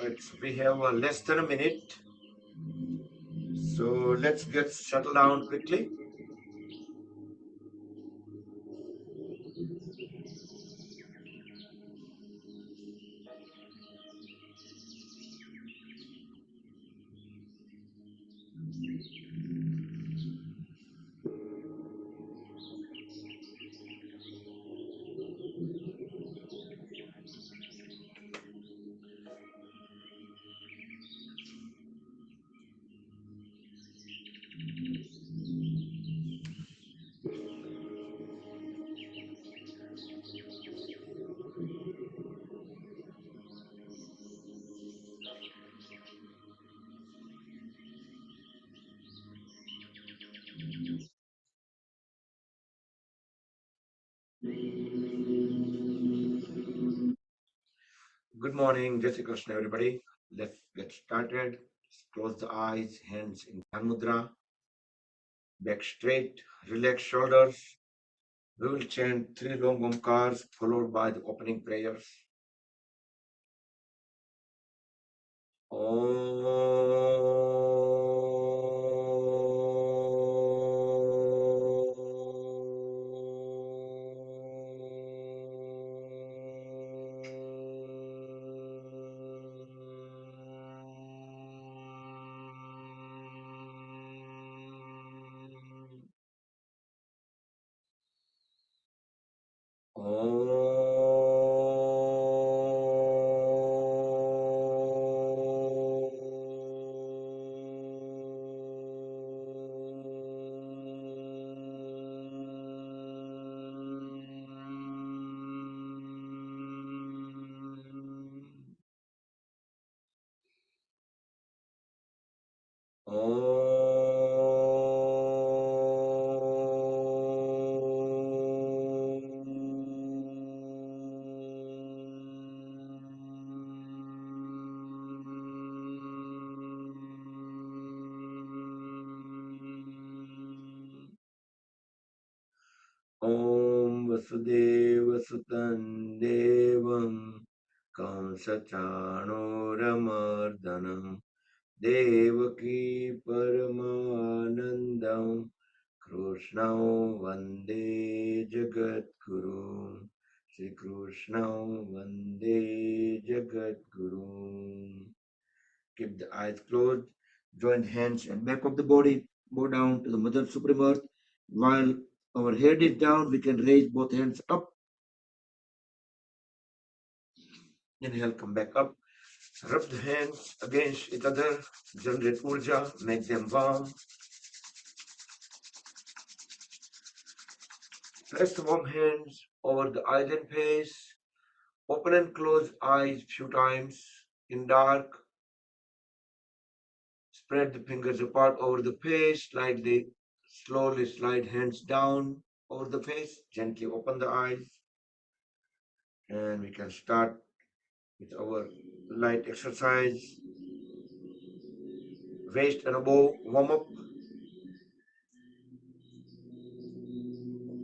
Right, so we have less than a minute, so let's get settled down quickly. Good morning, Jai Shri Krishna, everybody. Let's get started. Close the eyes, hands in Dhyan Mudra, back straight, relax shoulders. We will chant 3 long omkars followed by the opening prayers. Om Vasudeva Sutan Devam Kamsachanoramardhanam Devaki Paramanandam Krishnam Vande Jagat Guru Shri Krishnam Vande Jagat Guru. Keep the eyes closed, join hands and back of the body, bow down to the Mother Supreme Earth. While our head is down, we can raise both hands up. Inhale, come back up. Rub the hands against each other, generate urja, make them warm. Press the warm hands over the eyes and face. Open and close eyes few times in dark. Spread the fingers apart over the face, slowly slide hands down over the face. Gently open the eyes. And we can start with our light exercise. Waist and above, warm up.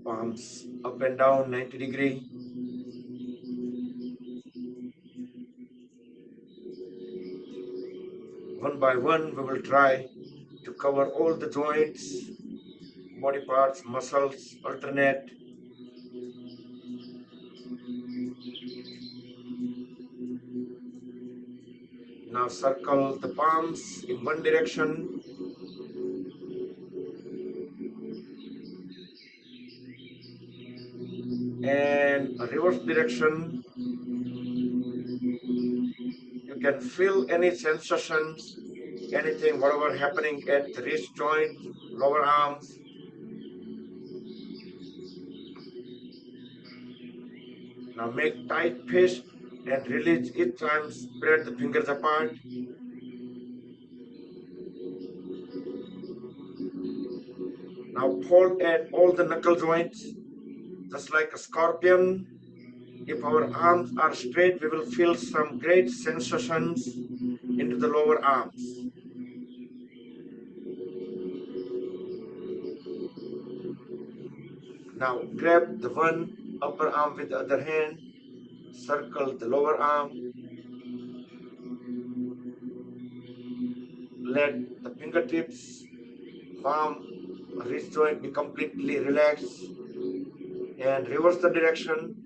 Palms up and down, 90 degree. One by one, we will try to cover all the joints, body parts, muscles, alternate. Now circle the palms in one direction and a reverse direction. You can feel any sensations, anything, whatever happening at the wrist joint, lower arms. Now make tight fist and release each time, spread the fingers apart. Now hold at all the knuckle joints, just like a scorpion. If our arms are straight, we will feel some great sensations into the lower arms. Now grab the one upper arm with the other hand, circle the lower arm, let the fingertips, palm, wrist joint be completely relaxed, and reverse the direction.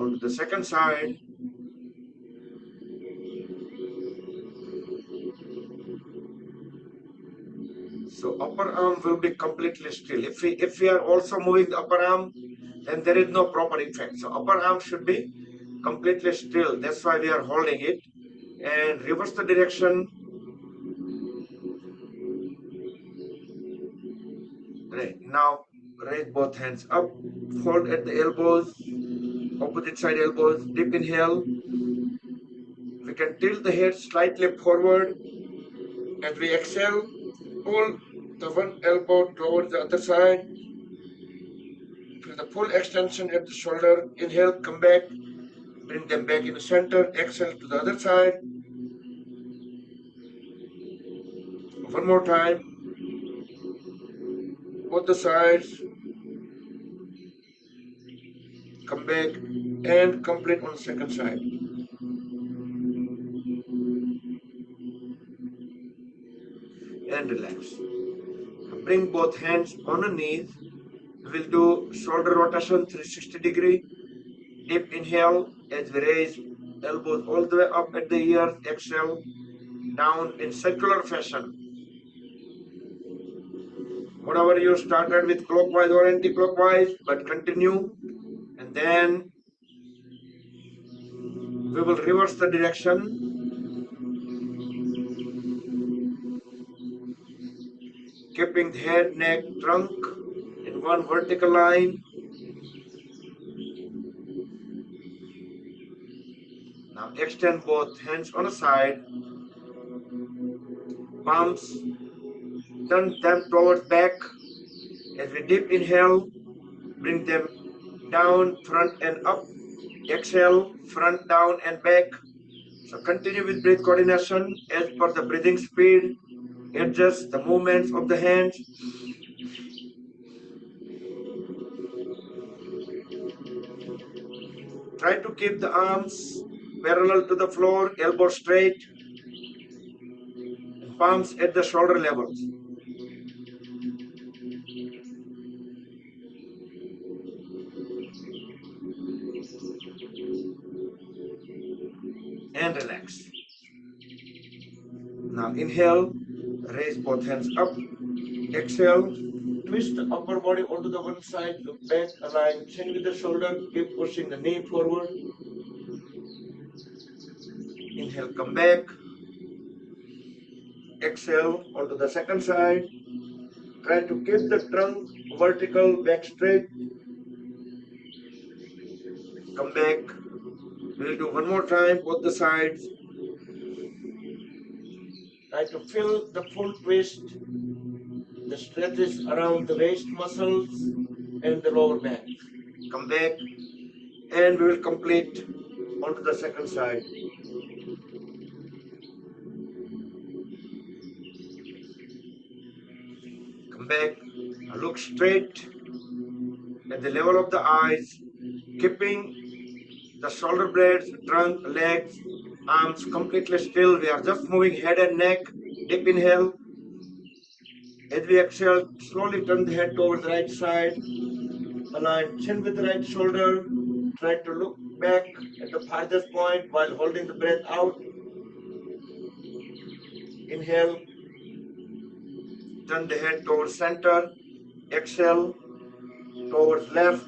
Onto the second side. So upper arm will be completely still. If we are also moving the upper arm, then there is no proper effect. So upper arm should be completely still. That's why we are holding it. And reverse the direction. Right. Now raise both hands up. Hold at the elbows, opposite side elbows. Deep inhale. We can tilt the head slightly forward. As we exhale, pull the one elbow towards the other side. Feel the full extension at the shoulder. Inhale, come back. Bring them back in the center. Exhale to the other side. One more time. Both the sides. Come back and complete on the second side. And relax. Bring both hands on the knees. We'll do shoulder rotation 360 degree. Deep inhale as we raise elbows all the way up at the ears. Exhale down in circular fashion. Whatever you started with clockwise or anti-clockwise, but continue. And then we will reverse the direction. Keeping the head, neck, trunk in one vertical line. Now extend both hands on the side. Palms, turn them towards back. As we deep inhale, bring them down, front and up. Exhale, front, down and back. So continue with breath coordination as per the breathing speed. Adjust the movements of the hands. Try to keep the arms parallel to the floor, elbow straight, palms at the shoulder levels. And relax. Now inhale, raise both hands up. Exhale, twist the upper body onto the one side, look back, align chin with the shoulder, keep pushing the knee forward. Inhale, come back. Exhale onto the second side. Try to keep the trunk vertical, back straight. Come back. We'll do one more time, both the sides. Try to feel the full twist, the stretches around the waist muscles and the lower back. Come back and we will complete onto the second side. Come back, look straight at the level of the eyes. Keeping the shoulder blades, trunk, legs, arms completely still. We are just moving head and neck. Deep inhale. As we exhale, slowly turn the head towards the right side. Align chin with the right shoulder. Try to look back at the farthest point while holding the breath out. Inhale. Turn the head towards center. Exhale towards left.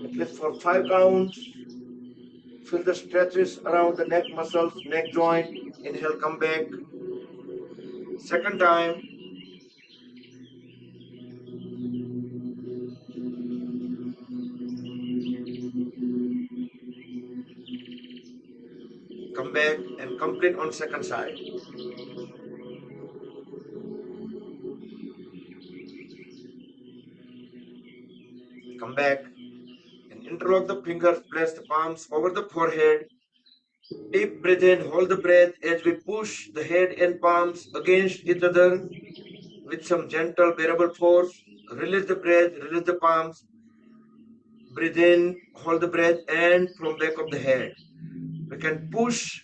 At least for 5 counts. Feel the stretches around the neck muscles, neck joint. Inhale, come back. Second time. Come back and complete on second side. Come back and interlock the fingers, place the palms over the forehead. Deep breath in, hold the breath as we push the head and palms against each other with some gentle bearable force. Release the breath, release the palms. Breathe in, hold the breath, and from back of the head. We can push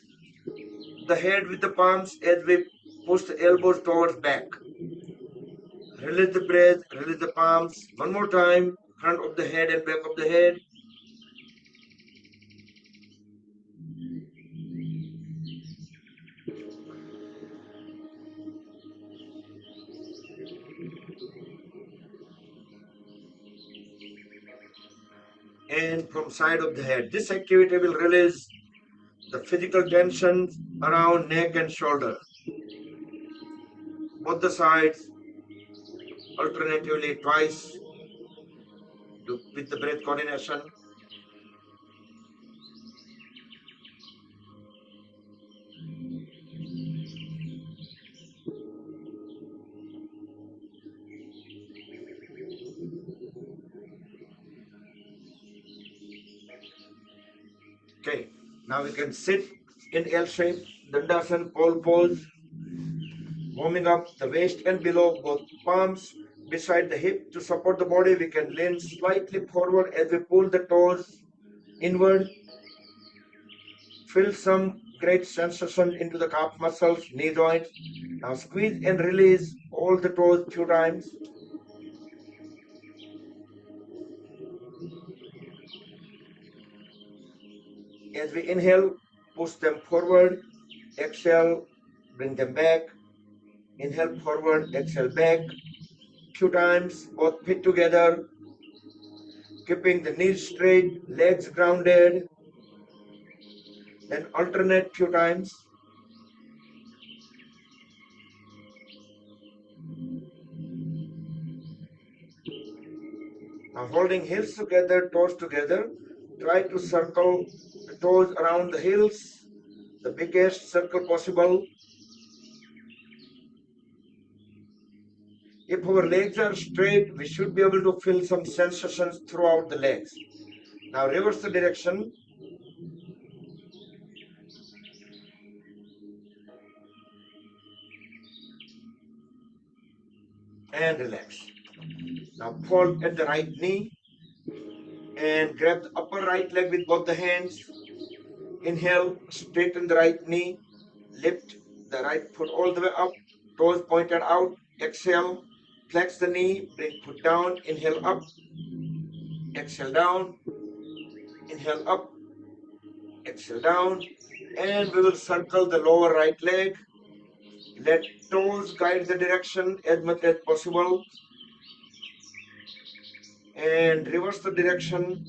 the head with the palms as we push the elbows towards back. Release the breath, release the palms. One more time, front of the head and back of the head. And from side of the head. This activity will release the physical tension around neck and shoulder. Both the sides, alternatively twice with the breath coordination. Okay, now we can sit in L shape, Dandasana, pole pose, warming up the waist and below, both palms beside the hip to support the body. We can lean slightly forward as we pull the toes inward. Feel some great sensation into the calf muscles, knee joints. Now squeeze and release all the toes few times. As we inhale, push them forward. Exhale, bring them back. Inhale forward, exhale back. Few times, both feet together. Keeping the knees straight, legs grounded. Then alternate few times. Now holding heels together, toes together. Try to circle the toes around the heels, the biggest circle possible. If our legs are straight, we should be able to feel some sensations throughout the legs. Now reverse the direction. And relax. Now fold at the right knee and grab the upper right leg with both the hands. Inhale, straighten the right knee, lift the right foot all the way up, toes pointed out. Exhale, flex the knee, bring foot down, inhale up, exhale down, inhale up, exhale down, and we will circle the lower right leg. Let toes guide the direction as much as possible, and reverse the direction.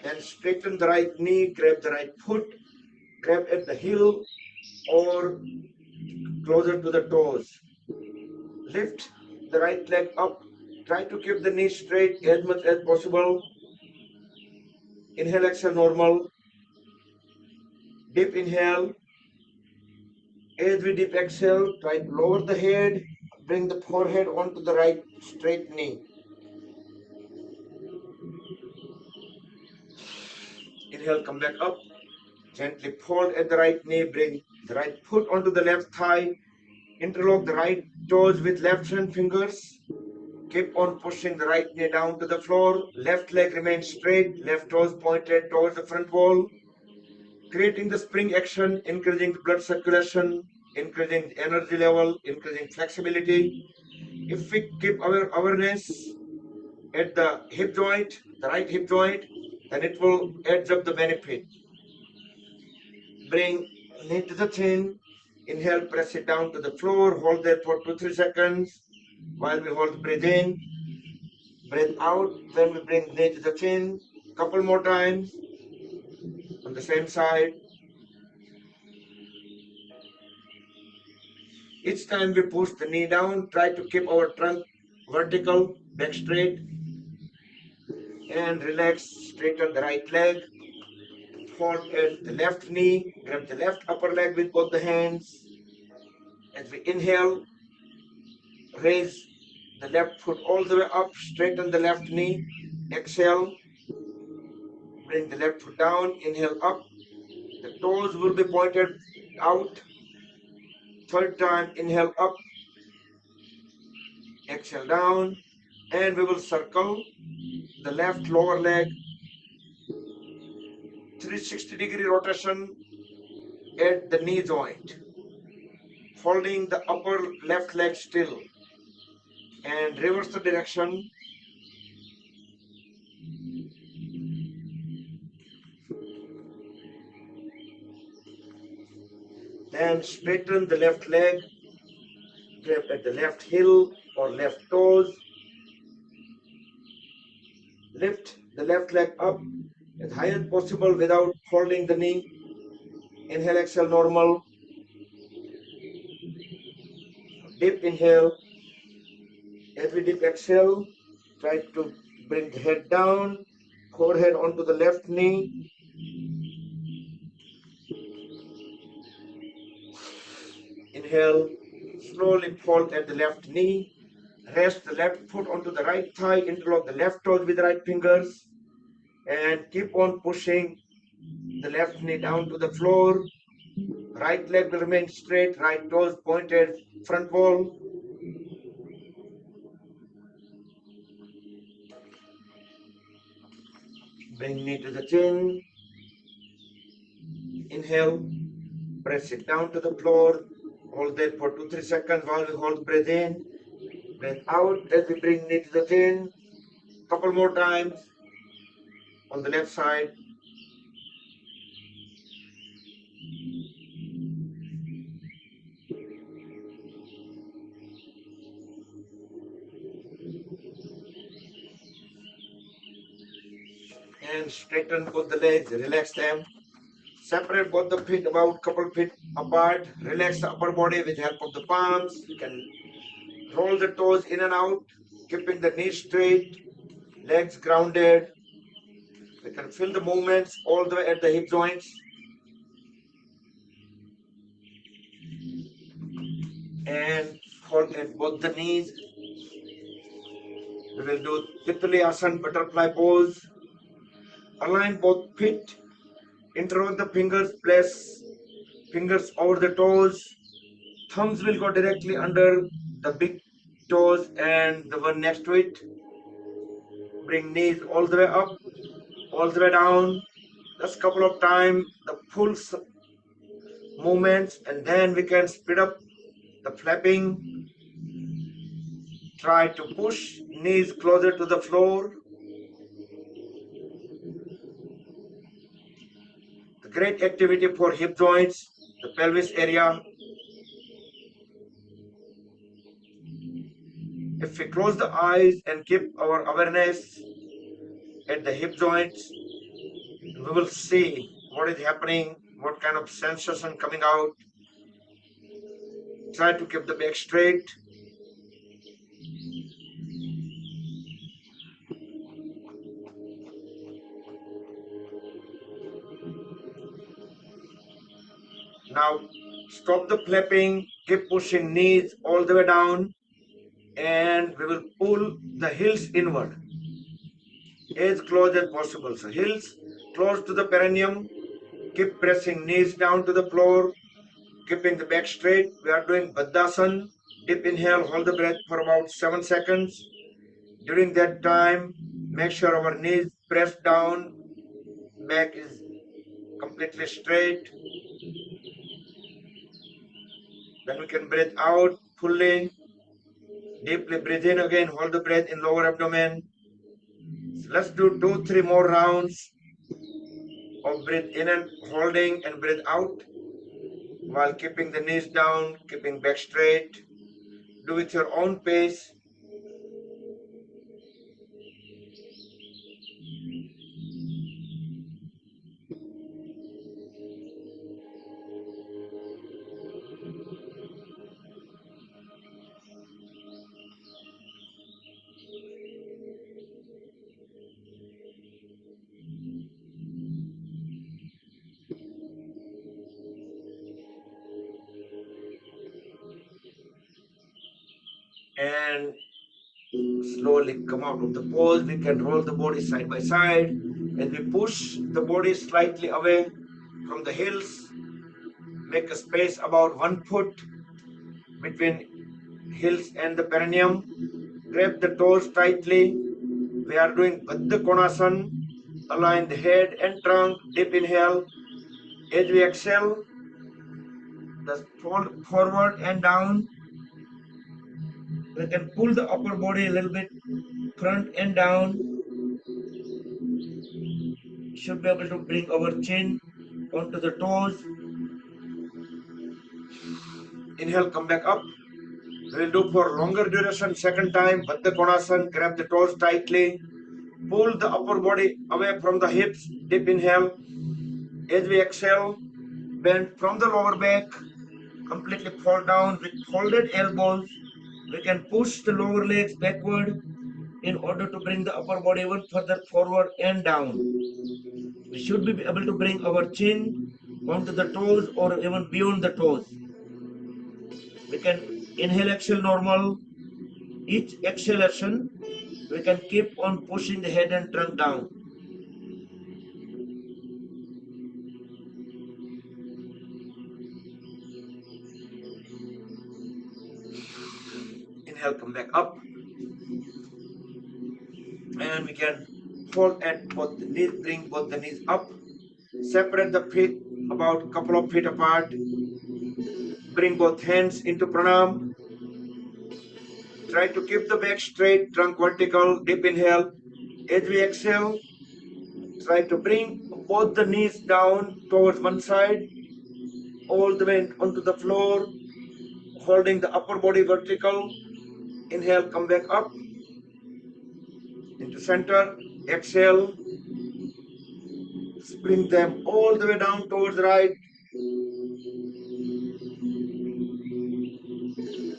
And straighten the right knee, grab the right foot, grab at the heel or closer to the toes. Lift the right leg up. Try to keep the knee straight as much as possible. Inhale, exhale, normal. Deep inhale. As we deep exhale, try to lower the head. Bring the forehead onto the right straight knee. Inhale, come back up. Gently fold at the right knee. Bring the right foot onto the left thigh, interlock the right toes with left hand fingers, keep on pushing the right knee down to the floor, left leg remains straight, left toes pointed towards the front wall, creating the spring action, increasing blood circulation, increasing the energy level, increasing flexibility. If we keep our awareness at the hip joint, the right hip joint, then it will adds up the benefit. Bring knee to the chin, inhale, press it down to the floor, hold there for 2-3 seconds while we hold, breathe in, breathe out, then we bring knee to the chin, couple more times on the same side. Each time we push the knee down, try to keep our trunk vertical, back straight, and relax, straighten the right leg, hold at the left knee, grab the left upper leg with both the hands. As we inhale, raise the left foot all the way up, straighten the left knee, exhale, bring the left foot down, inhale up, the toes will be pointed out. Third time, inhale up, exhale down, and we will circle the left lower leg, 360-degree rotation at the knee joint, holding the upper left leg still, and reverse the direction. Then straighten the left leg, grab at the left heel or left toes, lift the left leg up as high as possible without holding the knee. Inhale, exhale, normal. Deep inhale. As we deep exhale, try to bring the head down, forehead onto the left knee. Inhale, slowly fold at the left knee. Rest the left foot onto the right thigh, interlock the left toes with the right fingers, and keep on pushing the left knee down to the floor. Right leg will remain straight, right toes pointed, front wall. Bring knee to the chin. Inhale, press it down to the floor. Hold that for 2-3 seconds while we hold breath in. Breath out as we bring knee to the chin. Couple more times on the left side. And straighten both the legs, relax them. Separate both the feet about couple feet apart. Relax the upper body with help of the palms. You can roll the toes in and out, keeping the knees straight, legs grounded. We can feel the movements all the way at the hip joints. And hold at both the knees. We will do Titli Asana, butterfly pose. Align both feet. Interlock the fingers, place fingers over the toes. Thumbs will go directly under the big toes and the one next to it. Bring knees all the way up, all the way down. Just couple of times, the full movements, and then we can speed up the flapping. Try to push knees closer to the floor. The great activity for hip joints, the pelvis area. If we close the eyes and keep our awareness at the hip joints, we will see what is happening, what kind of sensation coming out. Try to keep the back straight. Now stop the flapping, keep pushing knees all the way down, and we will pull the heels inward as close as possible. So heels close to the perineum, keep pressing knees down to the floor. keeping the back straight. We are doing Baddhasan. Deep inhale, hold the breath for about 7 seconds. During that time, make sure our knees press down, back is completely straight. Then we can breathe out fully. Deeply breathe in again, hold the breath in lower abdomen. So let's do 2-3 more rounds of breathe in and holding and breathe out while keeping the knees down, keeping back straight. Do it your own pace. And slowly come out of the pose. We can roll the body side by side and we push the body slightly away from the heels. Make a space about 1 foot between heels and the perineum. Grab the toes tightly. We are doing Baddha Konasana. Align the head and trunk. Deep inhale. As we exhale, just fold forward and down. We can pull the upper body a little bit front and down. Should be able to bring our chin onto the toes. Inhale, come back up. We will do for longer duration. Second time, Baddha Konasana. Grab the toes tightly. Pull the upper body away from the hips. Deep inhale. As we exhale, bend from the lower back. Completely fall down with folded elbows. We can push the lower legs backward in order to bring the upper body even further forward and down. We should be able to bring our chin onto the toes or even beyond the toes. We can inhale, exhale normal. Each exhalation, we can keep on pushing the head and trunk down. Inhale, come back up. And we can hold at both the knees, bring both the knees up. Separate the feet about a couple of feet apart. Bring both hands into pranam. Try to keep the back straight, trunk vertical, deep inhale. As we exhale, try to bring both the knees down towards one side, all the way onto the floor, holding the upper body vertical. Inhale, come back up into center. Exhale, bring them all the way down towards the right.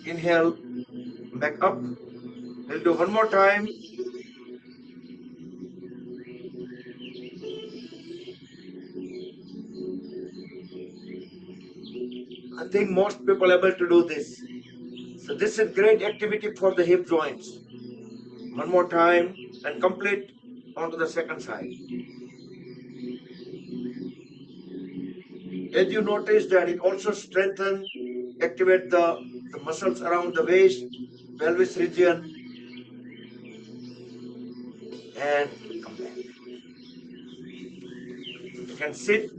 Inhale, back up. We'll do one more time. I think most people are able to do this. So this is great activity for the hip joints. One more time and complete onto the second side. As you notice that it also strengthens, activate the muscles around the waist, pelvis region, and come back. You can sit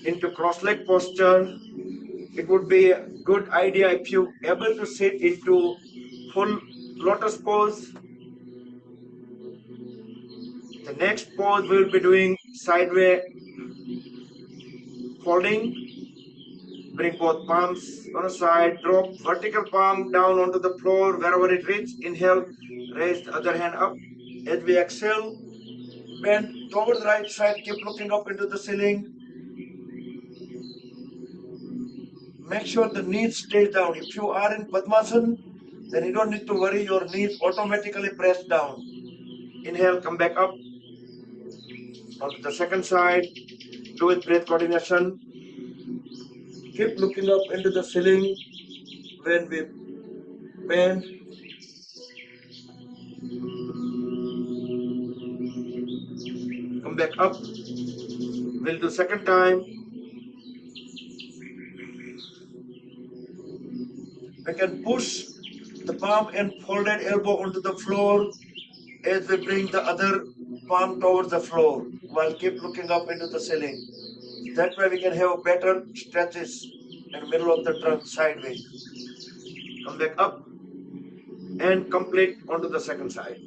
into cross-leg posture. It would be a good idea if you are able to sit into full lotus pose. The next pose we will be doing sideways folding. Bring both palms on a side, drop vertical palm down onto the floor wherever it reaches. Inhale, raise the other hand up. As we exhale, bend toward the right side, keep looking up into the ceiling. Make sure the knees stay down. If you are in Padmasana, then you don't need to worry, your knees automatically press down. Inhale, come back up. Onto the second side, do with breath coordination. Keep looking up into the ceiling when we bend. Come back up. We'll do second time. can push the palm and folded elbow onto the floor as we bring the other palm towards the floor while keep looking up into the ceiling. That way we can have better stretches in the middle of the trunk sideways. Come back up and complete onto the second side.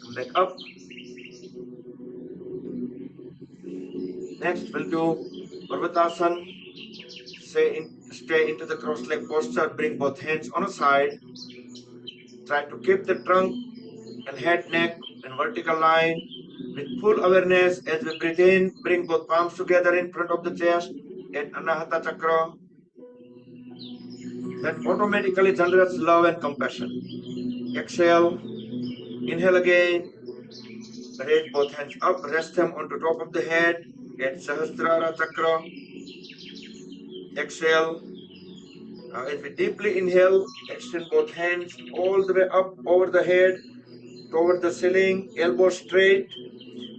Come back up. Next we'll do Parvatasana. Stay into the cross-leg posture. Bring both hands on a side. Try to keep the trunk and head, neck in vertical line with full awareness as we breathe in. Bring both palms together in front of the chest at Anahata Chakra. That automatically generates love and compassion. Exhale. Inhale again. Raise both hands up. Rest them on the top of the head at Sahasrara Chakra. Exhale. As we deeply inhale, extend both hands all the way up over the head, toward the ceiling, elbows straight.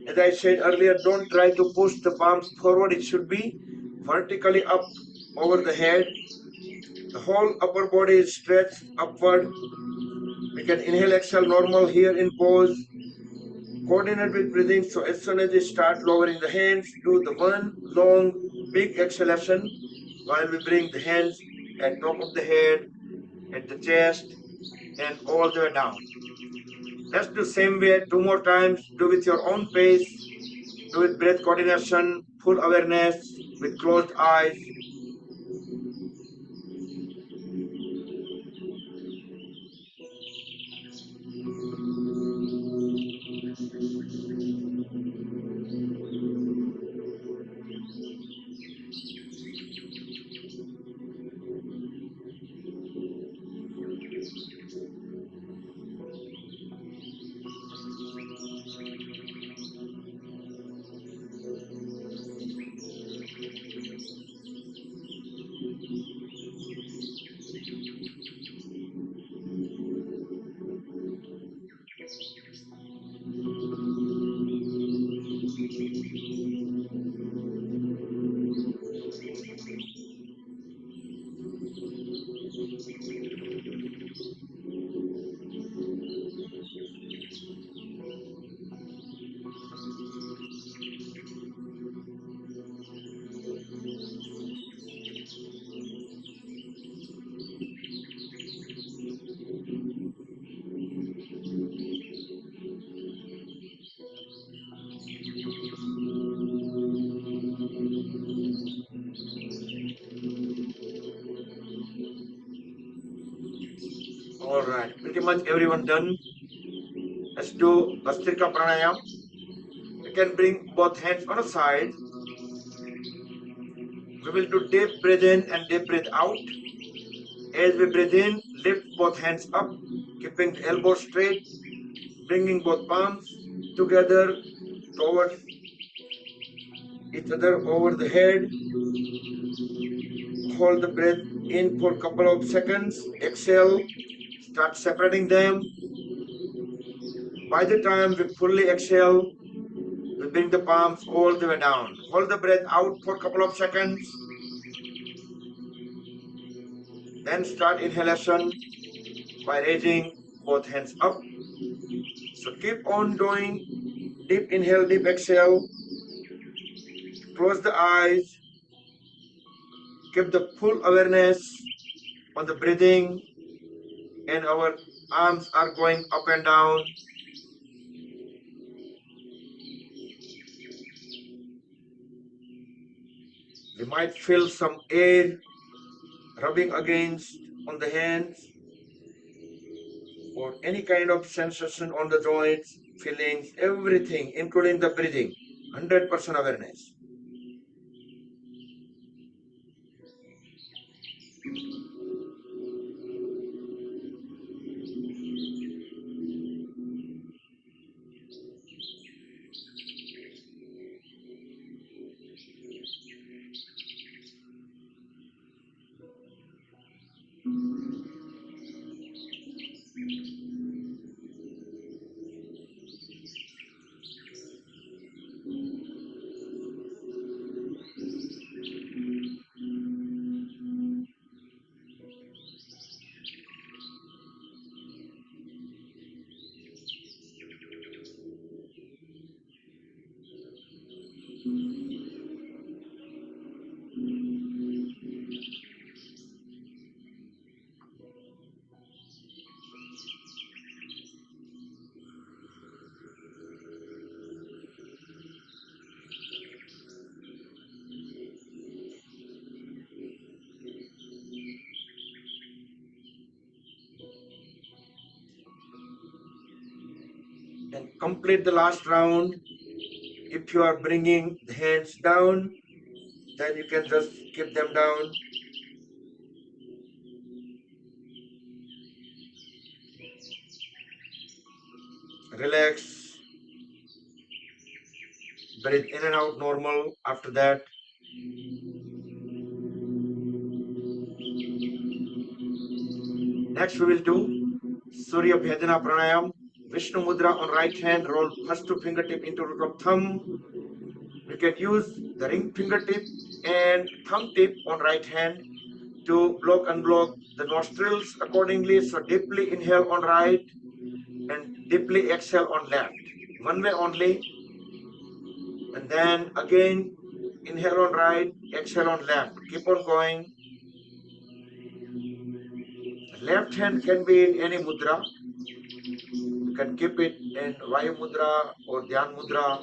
As I said earlier, don't try to push the palms forward. It should be vertically up over the head. The whole upper body is stretched upward. We can inhale, exhale normal here in pose. Coordinate with breathing. So as soon as you start lowering the hands, do the one long big exhalation while we bring the hands at top of the head, at the chest, and all the way down. Let's do same way 2 more times. Do with your own pace. Do with breath coordination, full awareness with closed eyes. All right, pretty much everyone done. Let's do Bhastrika Pranayam. You can bring both hands on a side. We will do deep breathe in and deep breathe out. As we breathe in, lift both hands up, keeping the elbows straight, bringing both palms together towards each other over the head. Hold the breath in for a couple of seconds. Exhale, start separating them. By the time we fully exhale, we bring the palms all the way down. Hold the breath out for a couple of seconds. Then start inhalation by raising both hands up. So keep on doing deep inhale, deep exhale. Close the eyes. Keep the full awareness on the breathing, and our arms are going up and down. We might feel some air rubbing against on the hands or any kind of sensation on the joints, feelings, everything, including the breathing. 100% awareness. and complete the last round. If you are bringing the hands down, then you can just keep them down. Relax. Breathe in and out normal after that. Next we will do Surya Bhedana Pranayam. Vishnu Mudra on right hand, roll first two fingertip into root of thumb. You can use the ring fingertip and thumb tip on right hand to block and unblock the nostrils accordingly. So deeply inhale on right and deeply exhale on left. One way only. And then again inhale on right, exhale on left. Keep on going. Left hand can be in any mudra. You can keep it in Vayu Mudra or Dhyan Mudra.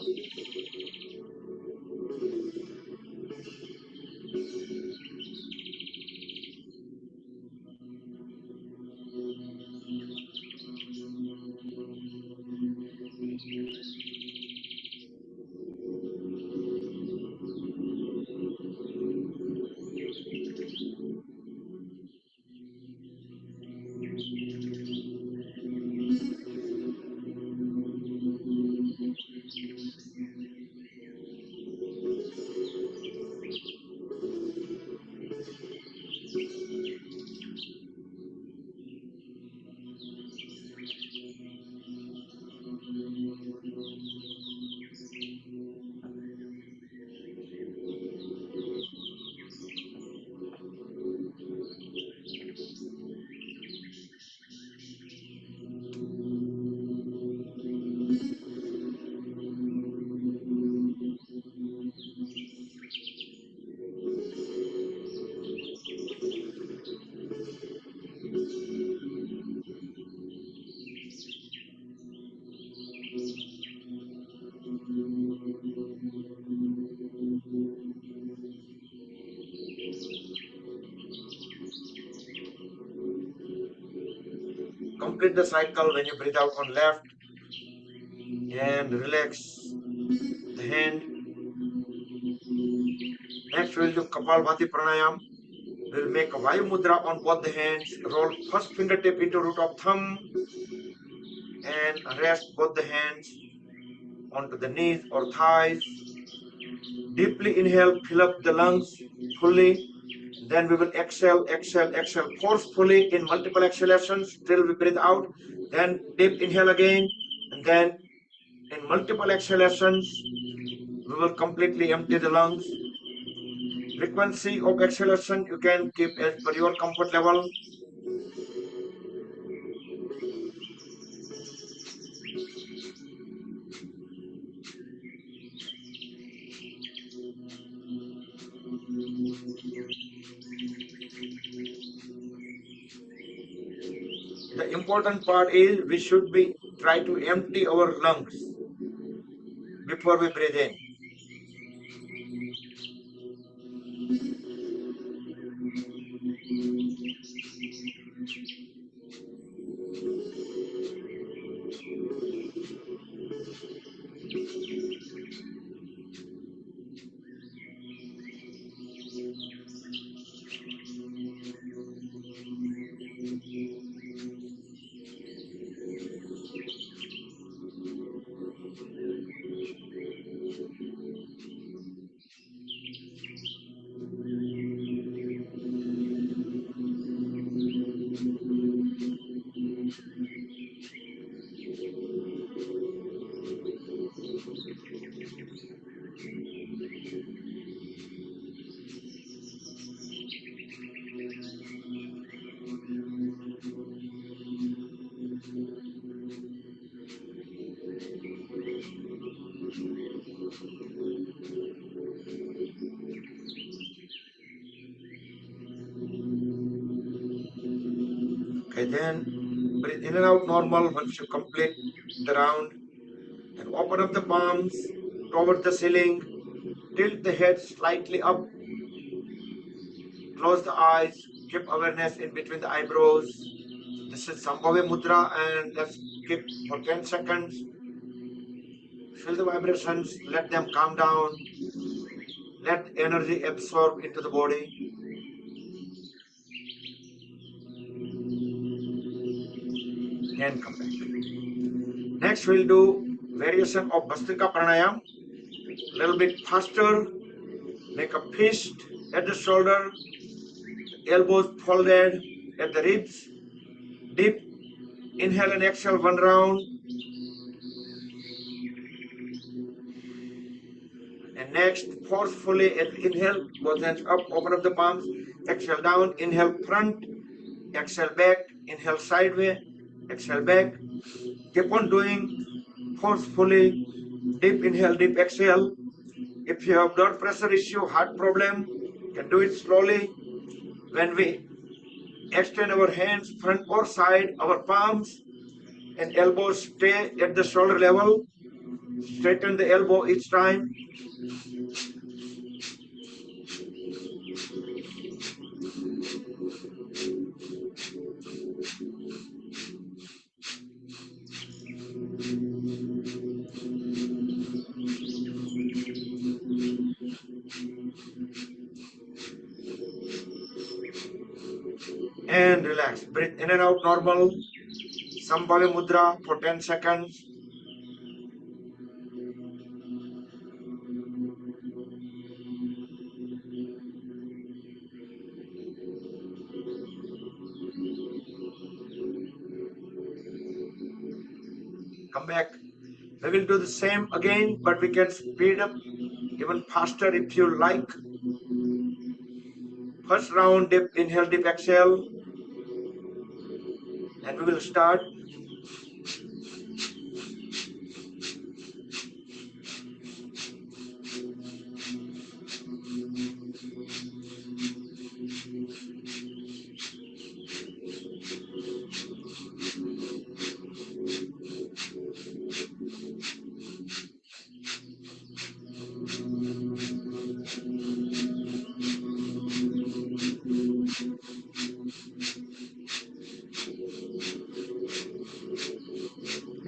Complete the cycle when you breathe out on left and relax the hand. Next we'll do Kapalbhati Pranayam. We'll make a Vayu Mudra on both the hands. Roll first fingertip into root of thumb and rest both the hands onto the knees or thighs. Deeply inhale, fill up the lungs fully. Then we will exhale, exhale, exhale forcefully in multiple exhalations till we breathe out. Then deep inhale again, and then in multiple exhalations, we will completely empty the lungs. Frequency of exhalation you can keep as per your comfort level. The important part is we should be try to empty our lungs before we breathe in. Okay, then breathe in and out normal once you complete the round. And open up the palms toward the ceiling. Tilt the head slightly up. Close the eyes. Keep awareness in between the eyebrows. This is Sambhavi Mudra, and let's keep for 10 seconds. Feel the vibrations, let them calm down. Let energy absorb into the body. And come back. Next, we'll do variation of Bhastrika Pranayam. A little bit faster. Make a fist at the shoulder, elbows folded at the ribs. Deep inhale and exhale one round. And next, forcefully inhale, both hands up, open up the palms. Exhale down, inhale front, exhale back, inhale sideways, exhale back. Keep on doing forcefully. Deep inhale, deep exhale. If you have blood pressure issue, heart problem, you can do it slowly. When we extend our hands front or side, our palms and elbows stay at the shoulder level. Straighten the elbow each time. And relax. Breathe in and out normal. Sambhavi Mudra for 10 seconds. Come back. We will do the same again, but we can speed up even faster if you like. First round, dip, inhale, dip, exhale. And we will start.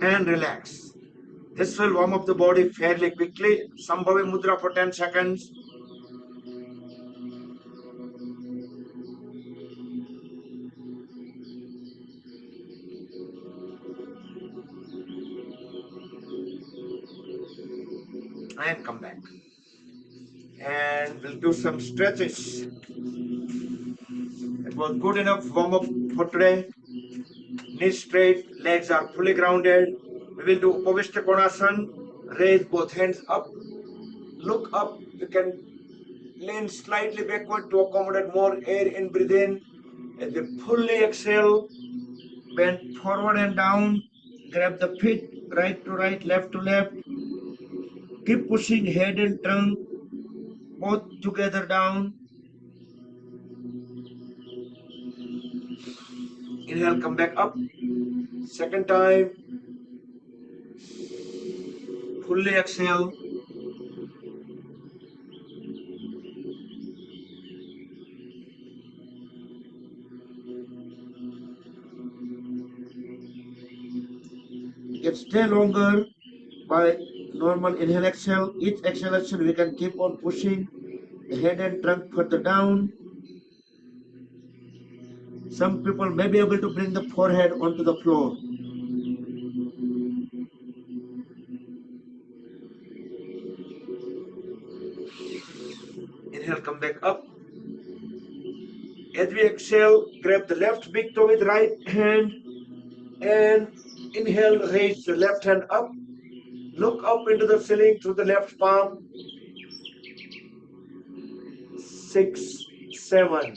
And relax. This will warm up the body fairly quickly. Sambhavi Mudra for 10 seconds. And come back. And we'll do some stretches. It was good enough warm up for today. Knees straight, legs are fully grounded. We will do Upavishta Konasana. Raise both hands up. Look up. You can lean slightly backward to accommodate more air in. Breathe in. As we fully exhale, bend forward and down. Grab the feet right to right, left to left. Keep pushing head and trunk both together down. Inhale, come back up. Second time. Fully exhale. You can stay longer by normal inhale, exhale. Each exhalation we can keep on pushing the head and trunk further down. Some people may be able to bring the forehead onto the floor. Inhale, come back up. As we exhale, grab the left big toe with right hand and inhale, raise the left hand up. Look up into the ceiling through the left palm. 6, 7.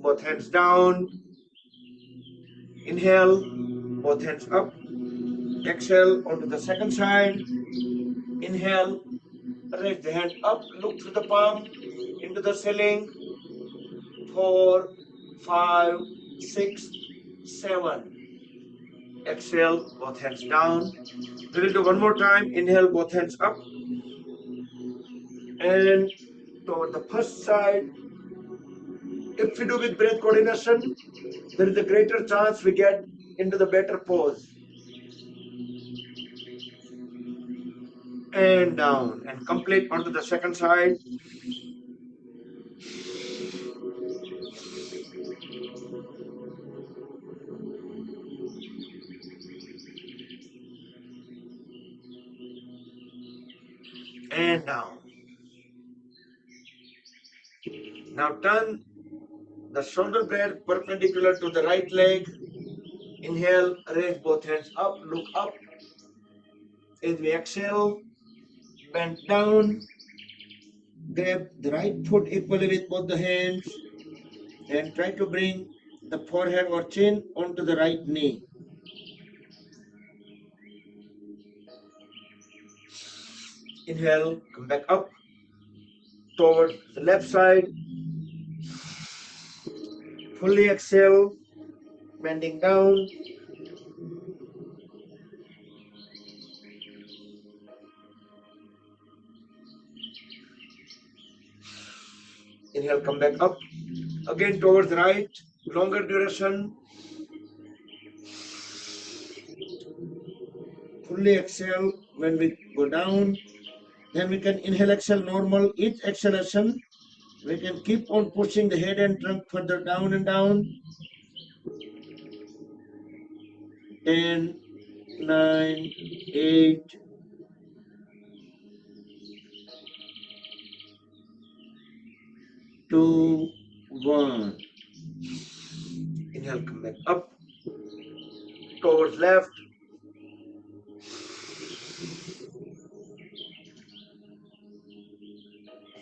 Both hands down. Inhale, both hands up. Exhale onto the second side. Inhale, raise the hand up, look through the palm into the ceiling. 4, 5, 6, 7. Exhale, both hands down. We will do one more time. Inhale, both hands up. And toward the first side. If we do with breath coordination, there is a greater chance we get into the better pose. and down, and complete onto the second side. And down. Now turn the shoulder blade perpendicular to the right leg. Inhale, raise both hands up, look up. As we exhale, bend down, grab the right foot equally with both the hands, and try to bring the forehead or chin onto the right knee. Inhale, come back up towards the left side. Fully exhale, bending down. Inhale, come back up. Again towards the right, longer duration. Fully exhale when we go down. Then we can inhale, exhale normal. Each exhalation, we can keep on pushing the head and trunk further down and down. 10, 9, 8, 2, 1. Inhale, come back up towards left.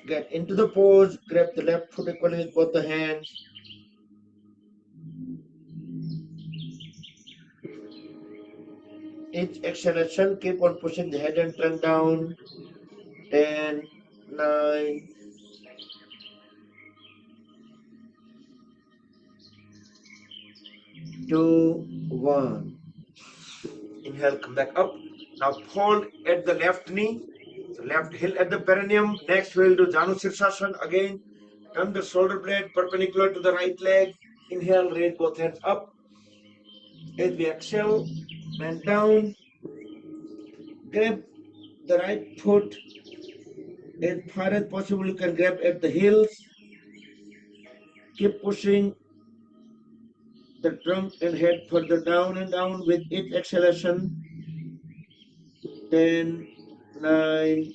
Get into the pose, grab the left foot equally with both the hands. Each exhalation, keep on pushing the head and trunk down. 10, 9, 2, 1. Inhale, come back up. Now hold at the left knee, so left heel at the perineum. Next, we'll do Janu Sirsasana again. Turn the shoulder blade perpendicular to the right leg. Inhale, raise both hands up. As we exhale, bend down. Grab the right foot as far as possible. You can grab at the heels. Keep pushing the trunk and head further down and down with each exhalation. 10, 9,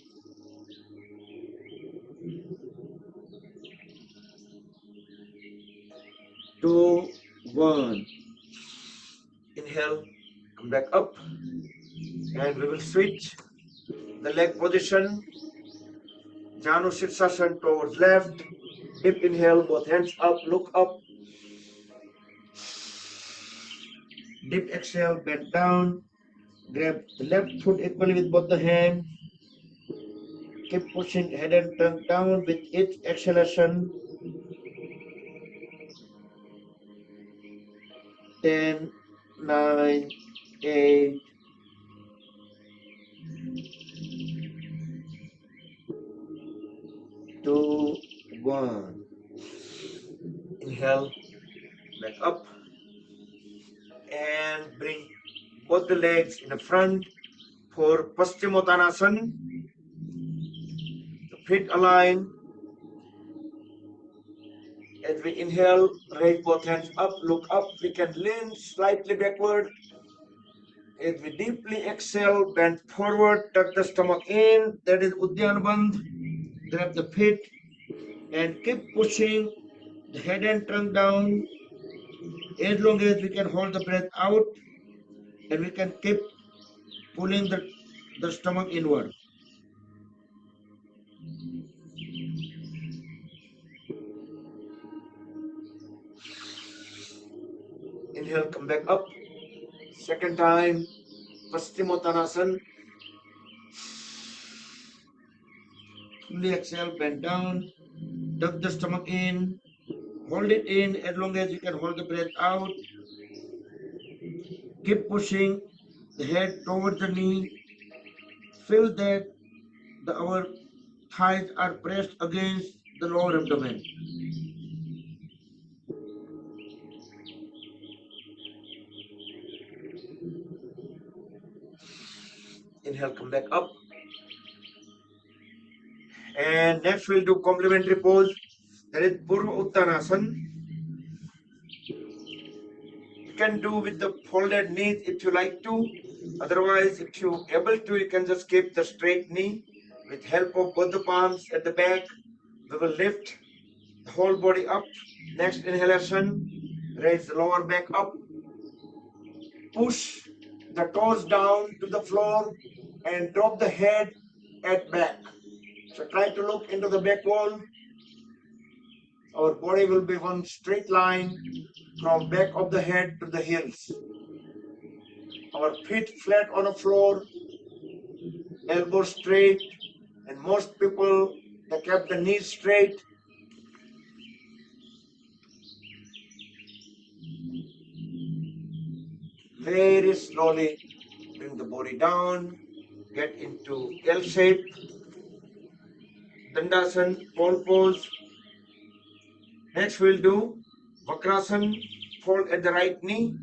2, 1. Inhale, come back up, and we will switch the leg position. Janu Sirsasana towards left. Deep inhale, both hands up, look up. Deep exhale, bend down. Grab the left foot equally with both the hands. Keep pushing head and trunk down with each exhalation. 10, 9, 8, 2, 1. Inhale, back up, and bring both the legs in the front for Paschimottanasana. Feet align. As we inhale, raise both hands up, look up. We can lean slightly backward. As we deeply exhale, bend forward, tuck the stomach in. That is Uddiyana Bandh. Grab the feet and keep pushing the head and trunk down as long as we can hold the breath out, and we can keep pulling the stomach inward. Inhale, come back up. Second time, Paschimottanasana. Fully exhale, bend down, tuck the stomach in, hold it in as long as you can hold the breath out. Keep pushing the head towards the knee. Feel that our thighs are pressed against the lower abdomen. Inhale, come back up. And next we'll do complementary pose. That is Purva Uttanasana. You can do with the folded knees if you like to. Otherwise, if you're able to, you can just keep the straight knee. With help of both the palms at the back, we will lift the whole body up. Next inhalation, raise the lower back up. Push the toes down to the floor and drop the head at back. So try to look into the back wall. Our body will be one straight line from back of the head to the heels. Our feet flat on the floor, elbows straight, and most people they kept the knees straight. Very slowly bring the body down, get into L shape, Dandasana, pole pose. Next we'll do Vakrasana, fold at the right knee,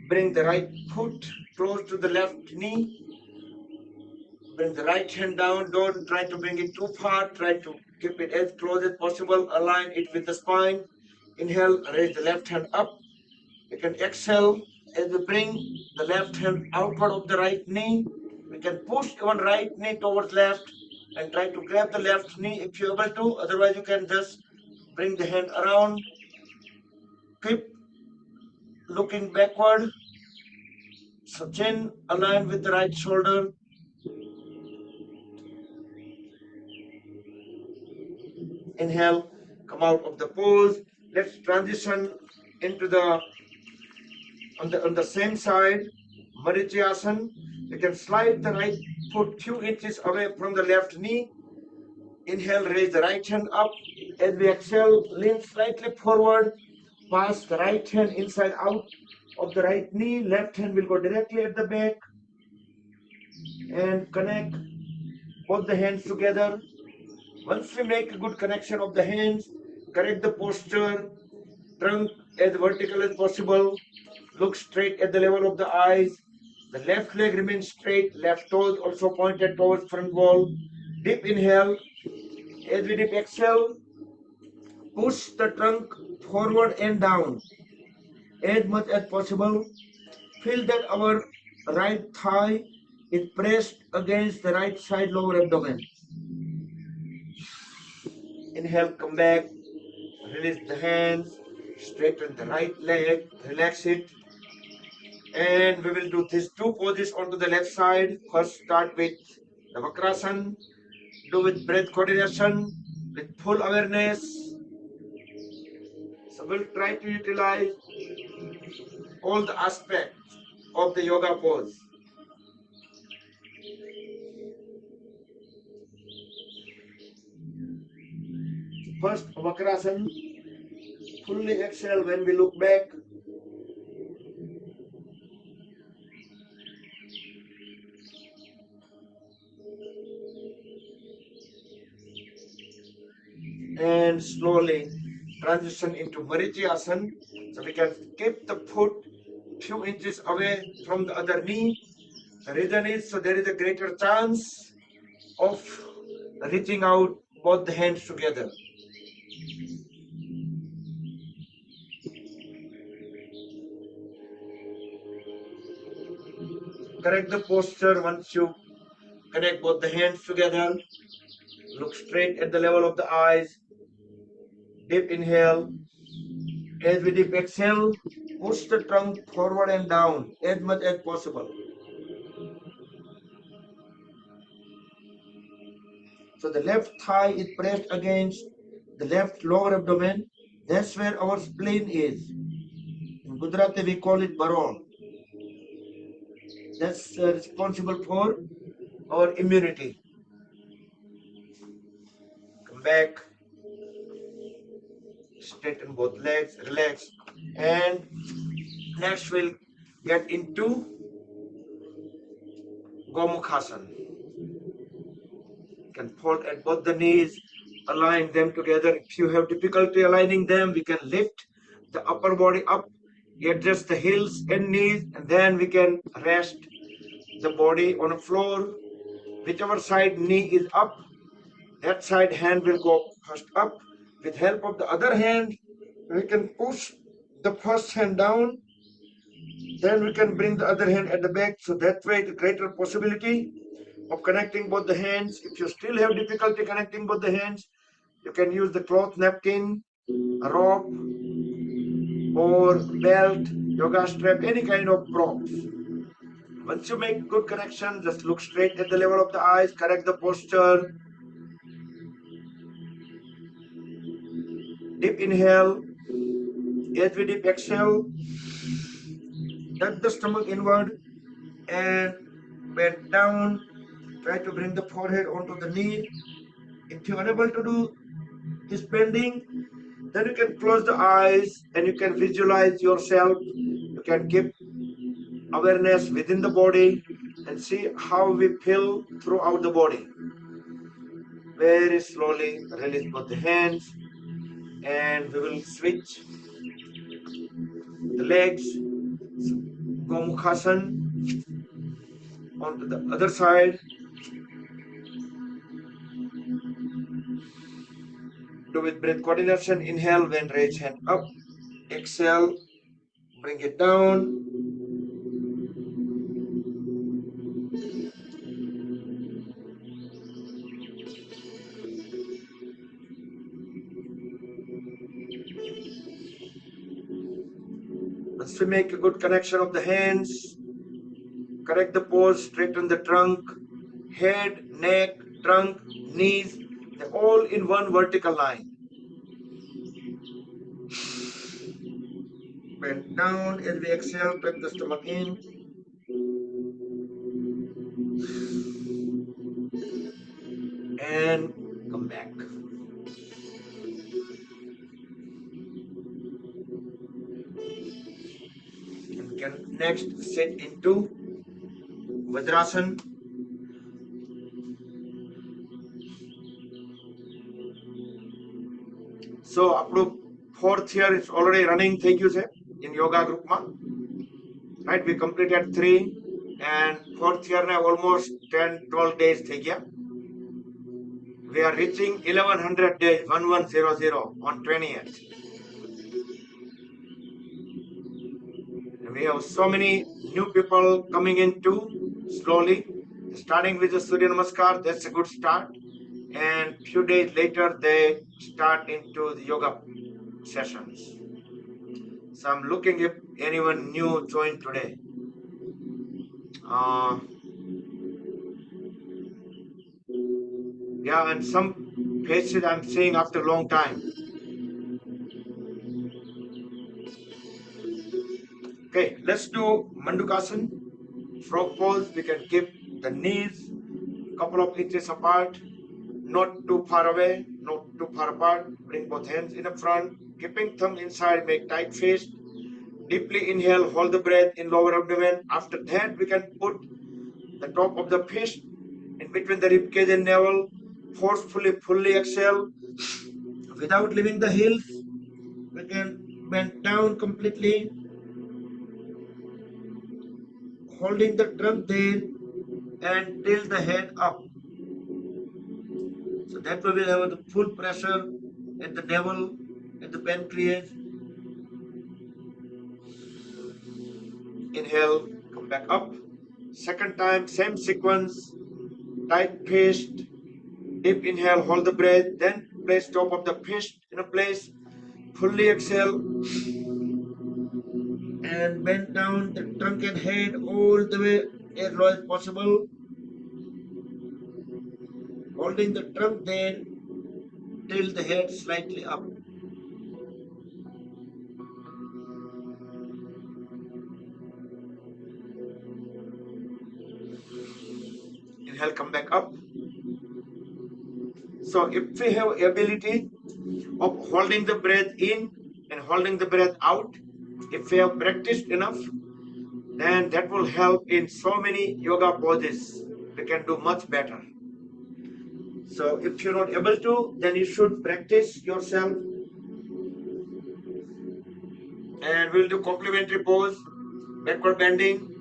bring the right foot close to the left knee, bring the right hand down, don't try to bring it too far, try to keep it as close as possible, align it with the spine. Inhale, raise the left hand up. You can exhale as we bring the left hand outward of the right knee. We can push one right knee towards left and try to grab the left knee if you're able to. Otherwise, you can just bring the hand around. Keep looking backward. So chin aligned with the right shoulder. Inhale, come out of the pose. Let's transition into the on the same side, Marityasana. You can slide the right foot few inches away from the left knee. Inhale, raise the right hand up. As we exhale, lean slightly forward. Pass the right hand inside out of the right knee. Left hand will go directly at the back. And connect both the hands together. Once we make a good connection of the hands, correct the posture. Trunk as vertical as possible. Look straight at the level of the eyes. The left leg remains straight. Left toes also pointed towards front wall. Deep inhale. As we deep exhale, push the trunk forward and down as much as possible. Feel that our right thigh is pressed against the right side lower abdomen. Inhale, come back. Release the hands. Straighten the right leg. Relax it. And we will do these two poses onto the left side. First, start with the Vakrasana. Do with breath coordination, with full awareness. So we'll try to utilize all the aspects of the yoga pose. First, Vakrasana. Fully exhale when we look back. And slowly transition into Marityasana. So we can keep the foot few inches away from the other knee. The reason is so there is a greater chance of reaching out both the hands together. Correct the posture once you connect both the hands together. Look straight at the level of the eyes. Deep inhale. As we deep exhale, push the trunk forward and down as much as possible. So the left thigh is pressed against the left lower abdomen. That's where our spleen is. In Gujarati, we call it Barol. That's responsible for our immunity. Come back. Straighten both legs, relax. And next we'll get into Gomukhasana. You can fold at both the knees, align them together. If you have difficulty aligning them, we can lift the upper body up, adjust the heels and knees, and then we can rest the body on the floor. Whichever side knee is up, That side hand will go first up. With help of the other hand, we can push the first hand down. Then we can bring the other hand at the back. So that way, the greater possibility of connecting both the hands. If you still have difficulty connecting both the hands, you can use the cloth napkin, a rope, or belt, yoga strap, any kind of props. Once you make good connection, just look straight at the level of the eyes, correct the posture. Deep inhale. As we deep exhale, tuck the stomach inward and bend down. Try to bring the forehead onto the knee. If you're unable to do this bending, then you can close the eyes and you can visualize yourself. You can keep awareness within the body and see how we feel throughout the body. Very slowly release both the hands and we will switch the legs, Gomukhasana, onto the other side. Do with breath coordination. Inhale when raise hand up. Exhale, bring it down. Once we make a good connection of the hands, correct the pose, straighten the trunk, head, neck, trunk, knees, they're all in one vertical line. Bend down as we exhale, tuck the stomach in. And come back. And we can next sit into Vajrasana. So up to fourth year is already running. Thank you, sir. In yoga group, ma. Right, we completed 3 and fourth year now almost 10-12 days. We are reaching 1100 days, 1100 on 20th. And we have so many new people coming in too, slowly. Starting with the Surya Namaskar, that's a good start. And few days later, they start into the yoga sessions. So I'm looking if anyone new joined today. Yeah, and some faces I'm seeing after a long time. Okay, let's do Mandukasana. Frog pose. We can keep the knees a couple of inches apart, not too far away, not too far apart. Bring both hands in the front, keeping thumb inside, make tight fist. Deeply inhale, hold the breath in lower abdomen. After that, we can put the top of the fist in between the ribcage and navel. Forcefully, fully exhale. Without leaving the heels, we can bend down completely, holding the trunk there and tilt the head up. So that way we'll have the full pressure at the navel, at the pancreas. Inhale, come back up. Second time, same sequence, tight fist, deep inhale, hold the breath, then place top of the fist in a place, fully exhale, and bend down the trunk and head all the way as low as possible. Holding the trunk there, tilt the head slightly up. Inhale, come back up. So if we have ability of holding the breath in and holding the breath out, if we have practiced enough, then that will help in so many yoga poses. We can do much better. So if you're not able to, then you should practice yourself. And we'll do complementary pose, backward bending,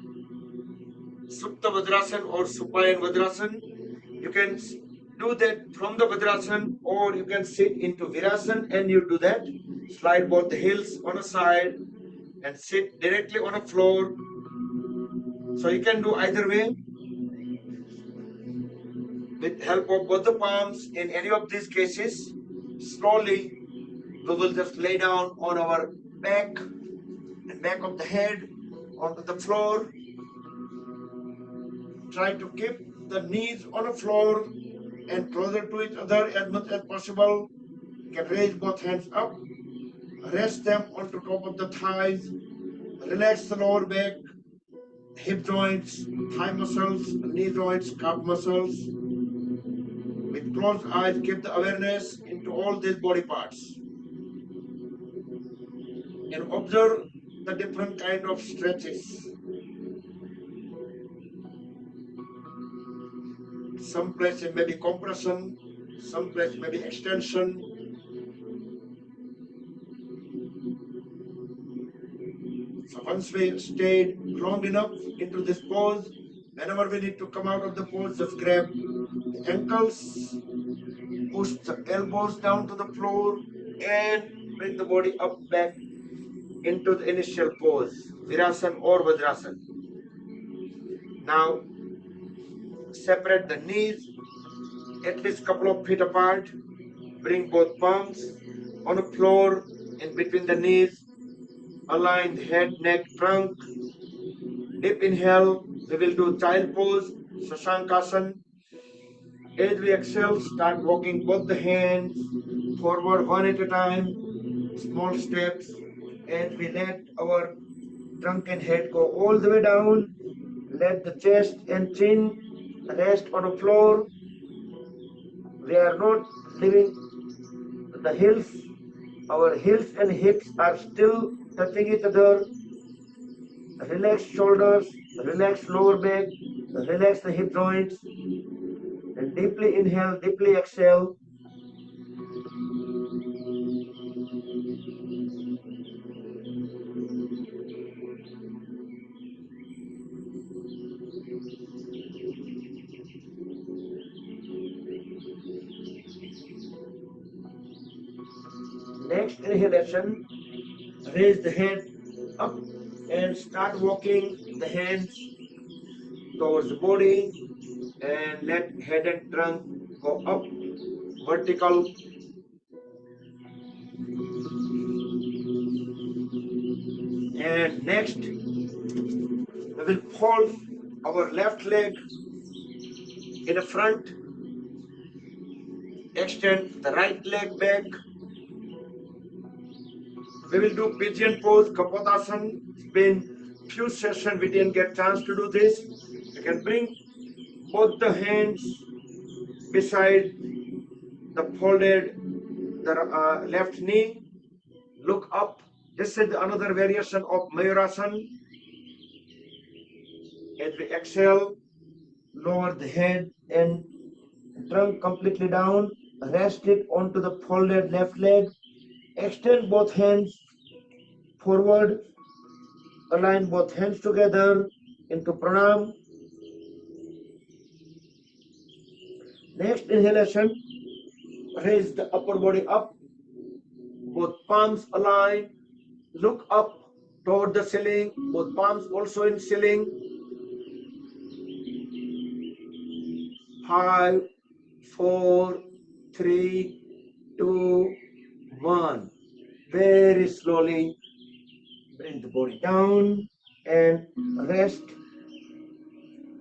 Supta Vajrasana or Supine Vajrasana. You can do that from the Vajrasan, or you can sit into Virasana and you do that. Slide both the heels on a side and sit directly on a floor. So you can do either way with help of both the palms. In any of these cases, slowly we will just lay down on our back and back of the head onto the floor. Try to keep the knees on the floor and closer to each other as much as possible. You can raise both hands up, rest them on top of the thighs, relax the lower back, hip joints, thigh muscles, knee joints, calf muscles. With closed eyes, keep the awareness into all these body parts and observe the different kind of stretches. Some place it may be compression, some place may be extension. So once we stayed long enough into this pose, whenever we need to come out of the pose, just grab the ankles, push the elbows down to the floor, and bring the body up back into the initial pose, Virasana or Vajrasana. Now, separate the knees at least a couple of feet apart. Bring both palms on the floor in between the knees. Align the head, neck, trunk. Deep inhale. We will do child pose, Shashankasana. As we exhale, start walking both the hands forward one at a time. Small steps. As we let our trunk and head go all the way down, let the chest and chin rest on the floor. We are not leaving the heels. Our heels and hips are still touching each other. Relax shoulders, relax lower back, relax the hip joints, and deeply inhale, deeply exhale. Next inhalation, raise the head up and start walking the hands towards the body and let head and trunk go up vertical. And next, we will fold our left leg in the front, extend the right leg back. We will do pigeon pose, Kapotasana. It's been few sessions we didn't get chance to do this. You can bring both the hands beside the folded left knee. Look up. This is another variation of Mayurasana. As we exhale, lower the head and trunk completely down. Rest it onto the folded left leg. Extend both hands forward. Align both hands together into pranam. Next inhalation, raise the upper body up. Both palms align. Look up toward the ceiling. Both palms also in ceiling. 5, 4, 3, 2, 1. Very slowly bring the body down and rest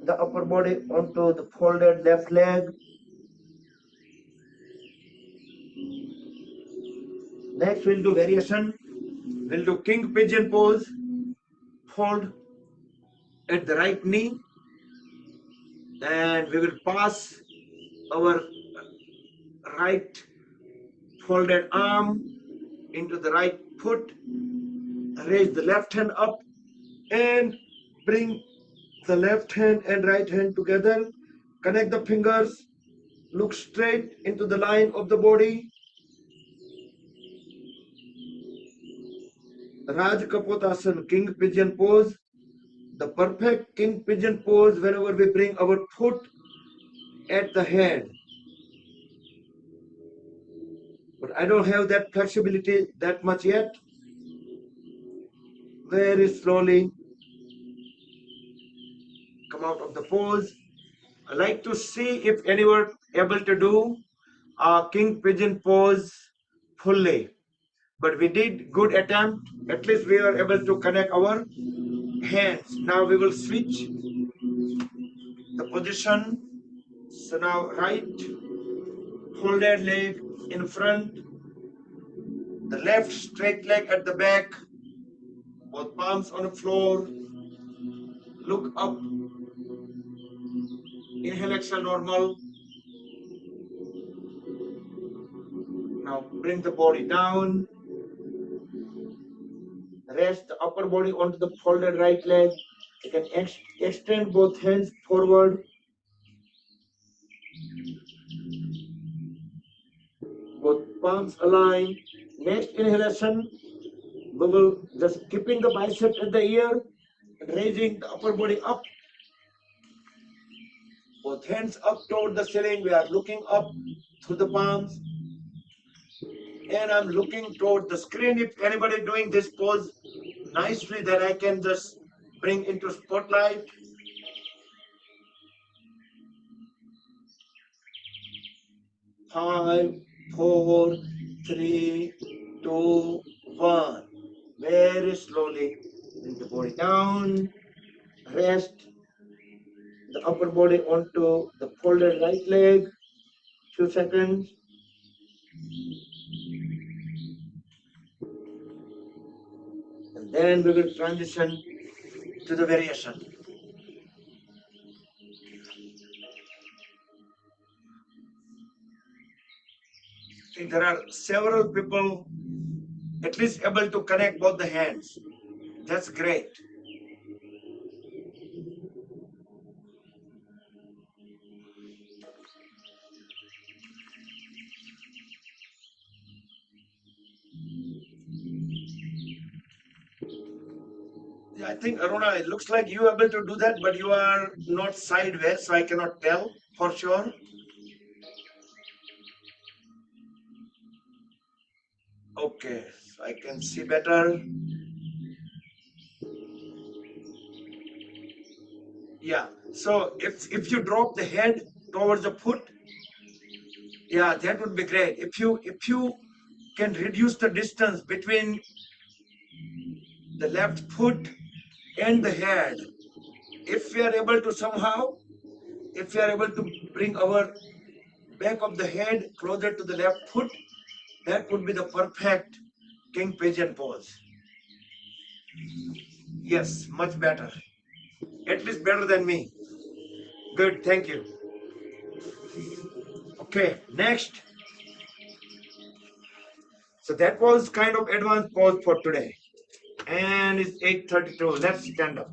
the upper body onto the folded left leg. Next we'll do variation. We'll do king pigeon pose. Fold at the right knee and we will pass our right folded arm into the right foot. Raise the left hand up and bring the left hand and right hand together. Connect the fingers. Look straight into the line of the body. Raj Kapotasana, king pigeon pose. The perfect king pigeon pose whenever we bring our foot at the head. I don't have that flexibility that much yet. Very slowly come out of the pose. I like to see if anyone able to do a king pigeon pose fully. But we did good attempt. At least we are able to connect our hands. Now we will switch the position. So now right folded leg in front, the left straight leg at the back, both palms on the floor. Look up. Inhale, exhale, normal. Now bring the body down. Rest the upper body onto the folded right leg. You can extend both hands forward. Both palms align. Next inhalation, we will just keeping the bicep at the ear, raising the upper body up. Both hands up toward the ceiling. We are looking up through the palms. And I'm looking toward the screen. If anybody doing this pose nicely, that I can just bring into spotlight. 5, 4, 3, 2, 1. Very slowly bring the body down. Rest the upper body onto the folded right leg. Few seconds. And then we will transition to the variation. I think there are several people at least able to connect both the hands. That's great. Yeah, I think Aruna, it looks like you are able to do that, but you are not sideways, so I cannot tell for sure. Okay, so I can see better. Yeah, so if you drop the head towards the foot, yeah, that would be great. If you can reduce the distance between the left foot and the head, if we are able to somehow, if we are able to bring our back of the head closer to the left foot, that would be the perfect king pigeon pose. Yes, much better. At least better than me. Good, thank you. Okay, next. So that was kind of advanced pose for today. And it's 8:32. Let's stand up.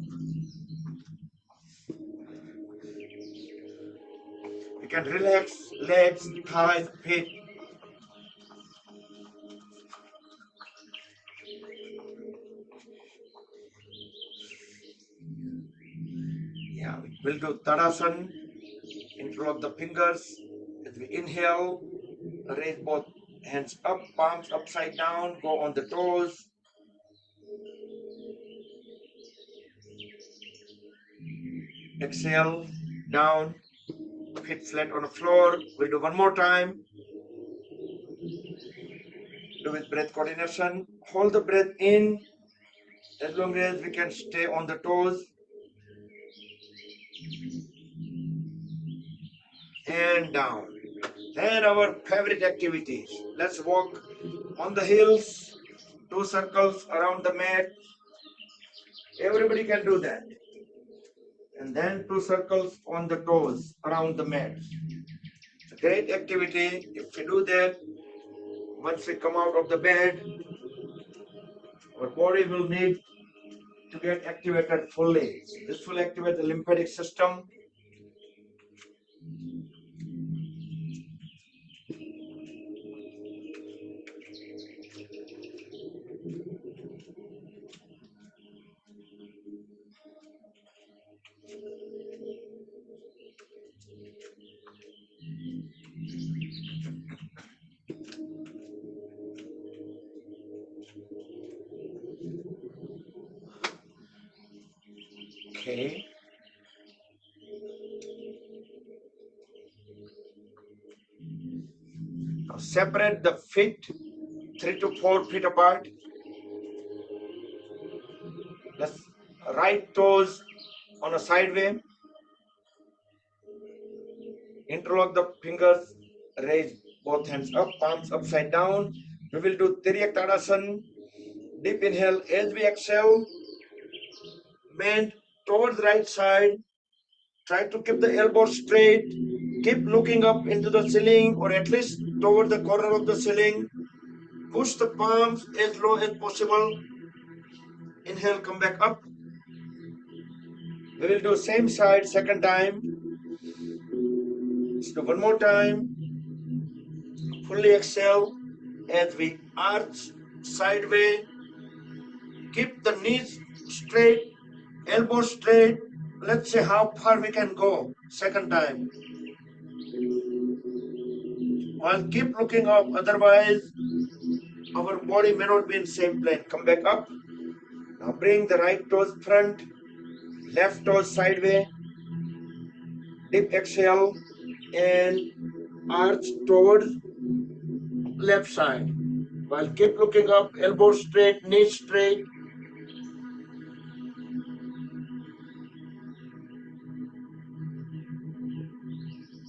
You can relax legs, thighs, feet. Yeah, we'll do Tadasana. Interlock the fingers. As we inhale, raise both hands up, palms upside down, go on the toes. Exhale, down, feet flat on the floor. We'll do one more time. Do with breath coordination. Hold the breath in as long as we can stay on the toes. And down. Then our favorite activities. Let's walk on the hills, 2 circles around the mat. Everybody can do that. And then 2 circles on the toes around the mat. It's a great activity. If we do that, once we come out of the bed, our body will need to get activated fully. This will activate the lymphatic system. Okay. Now separate the feet 3 to 4 feet apart. The right toes on a sideway. Interlock the fingers. Raise both hands up, palms upside down. We will do Tiryak Tadasana. Deep inhale as we exhale. Bend towards the right side. Try to keep the elbow straight. Keep looking up into the ceiling or at least toward the corner of the ceiling. Push the palms as low as possible. Inhale, come back up. We will do same side second time. Let's do one more time. Fully exhale as we arch sideways. Keep the knees straight, elbows straight. Let's see how far we can go. Second time. While keep looking up, otherwise our body may not be in same plane. Come back up. Now bring the right toes front, left toes sideways. Deep exhale and arch towards left side. While keep looking up, elbows straight, knees straight.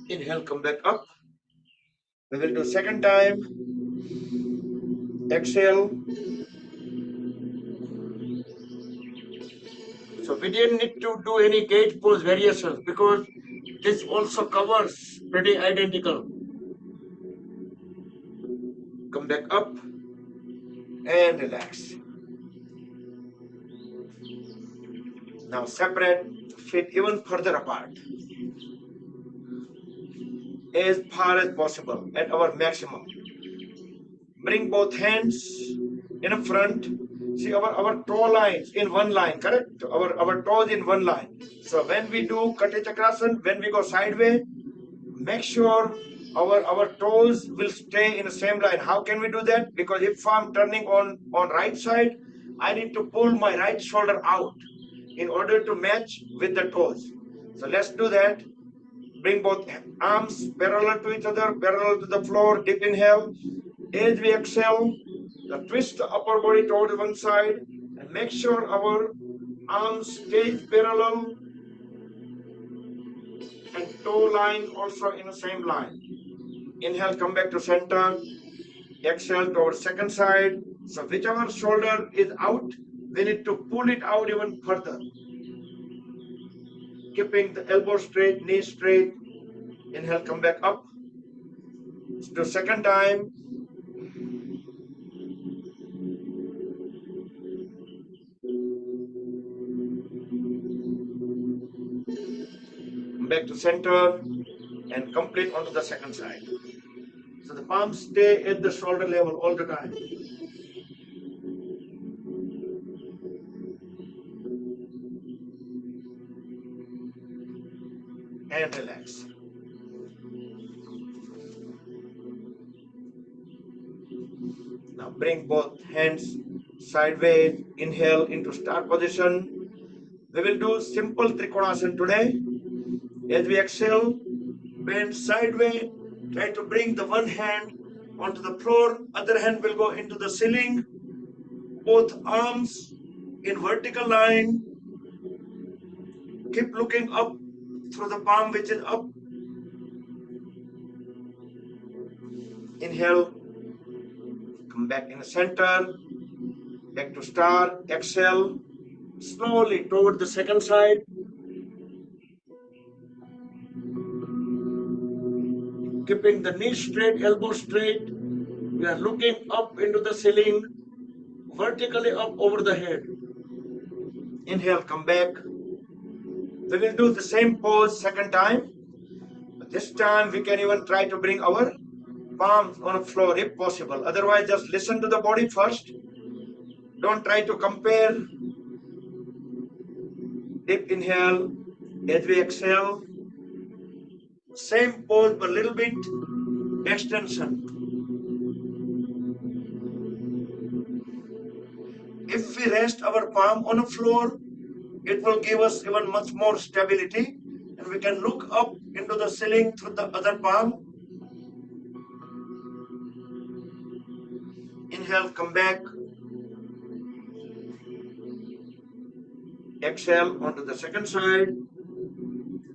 Inhale, come back up. We will do second time. Exhale. So we didn't need to do any gate pose variations because this also covers pretty identical. Come back up and relax. Now separate feet even further apart as far as possible at our maximum. Bring both hands in front. See our toe lines in one line, correct? Our toes in one line. So when we do Kati Chakrasana, when we go sideways, make sure our toes will stay in the same line. How can we do that? Because if I'm turning on right side, I need to pull my right shoulder out in order to match with the toes. So let's do that. Bring both arms parallel to each other, parallel to the floor. Deep inhale. As we exhale, twist the upper body toward one side and make sure our arms stay parallel and toe line also in the same line. Inhale, come back to center. Exhale towards second side. So whichever shoulder is out, we need to pull it out even further. Keeping the elbow straight, knee straight. Inhale, come back up. Let's do second time. Back to center and complete onto the second side. So the palms stay at the shoulder level all the time. And relax. Now bring both hands sideways. Inhale into star position. We will do simple Trikonasana today. As we exhale, bend sideways. Try to bring the one hand onto the floor. Other hand will go into the ceiling. Both arms in vertical line. Keep looking up through the palm which is up. Inhale. Come back in the center. Back to star. Exhale. Slowly toward the second side. Keeping the knee straight, elbow straight. We are looking up into the ceiling, vertically up over the head. Inhale, come back. We will do the same pose second time. But this time we can even try to bring our palms on the floor if possible. Otherwise, just listen to the body first. Don't try to compare. Deep inhale as we exhale. Same pose but a little bit extension. If we rest our palm on the floor, it will give us even much more stability. And we can look up into the ceiling through the other palm. Inhale, come back. Exhale onto the second side.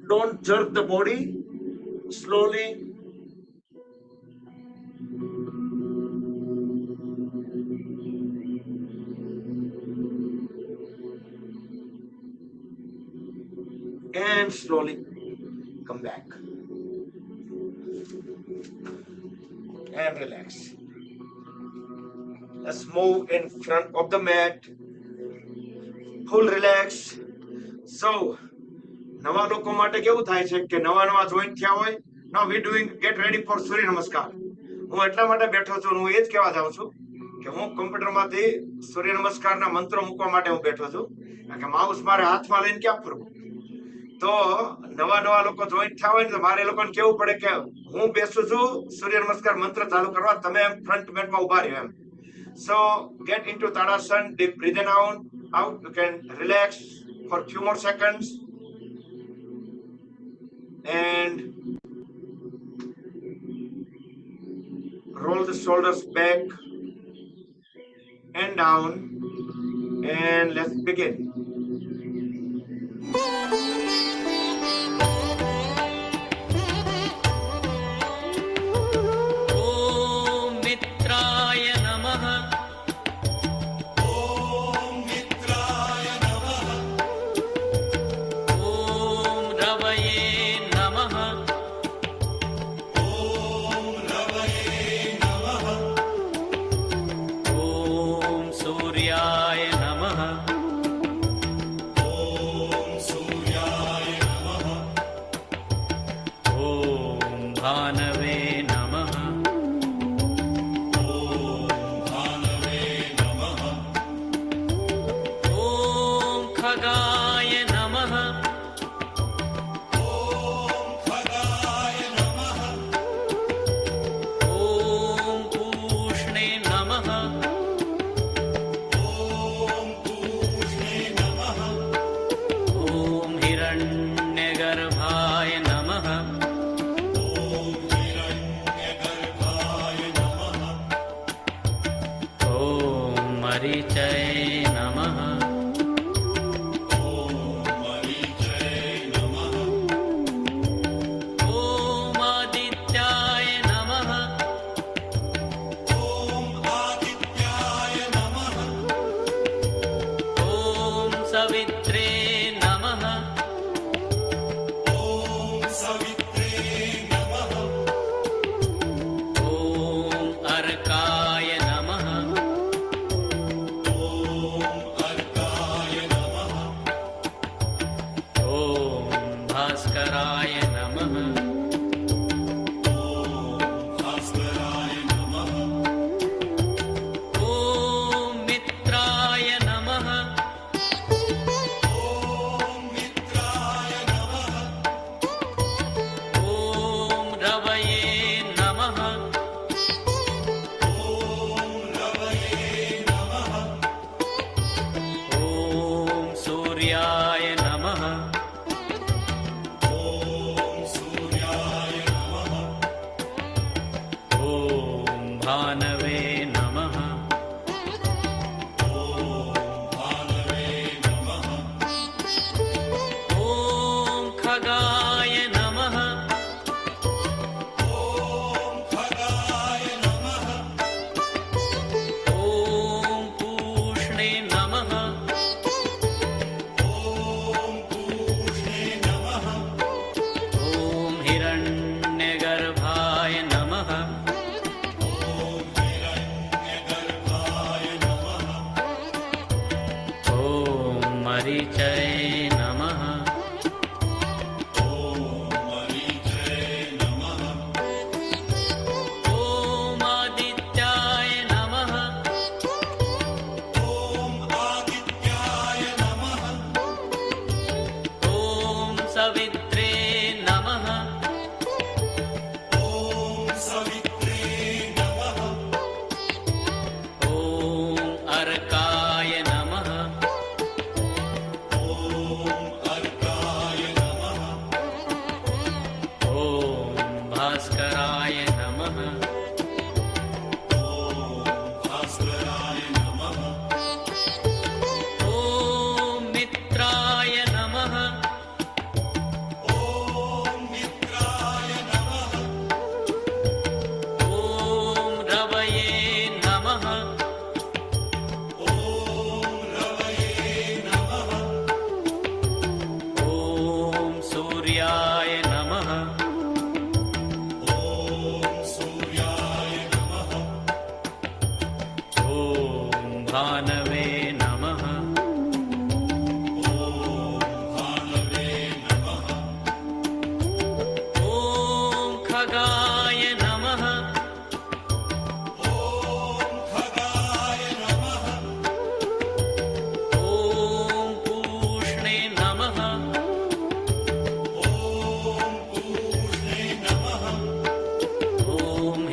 Don't jerk the body. Slowly. And slowly come back. And relax. Let's move in front of the mat. Full relax. So, નવા લોકો માટે કેવું થાય છે કે નવા નવા join થયા હોય. Now we doing get ready for સૂર્ય નમસ્કાર. હું એટલા માટે બેઠો છું, હું એ જ કહેવા જાઉં છું કે હું કમ્પ્યુટરમાંથી સૂર્ય નમસ્કારના મંત્રો મૂકવા માટે હું બેઠો છું, કારણ કે માઉસ મારે હાથમાં લઈને ક્યાં ફરવું. તો નવા નવા લોકો જોઈન થયા હોય ને તો મારે એ લોકોને કેવું પડે કે હું બેસું છું સૂર્ય નમસ્કાર મંત્ર ચાલુ કરવા, તમે એમ ફ્રન્ટ મેટમાં ઉભા રહ્યો એમ. So get into Tadasana, deep breathe in out. You can relax for few more seconds. And roll the shoulders back and down. And let's begin. भानवे नमः। ॐ खगाय नमः। ॐ पूष्णे नमः। ॐ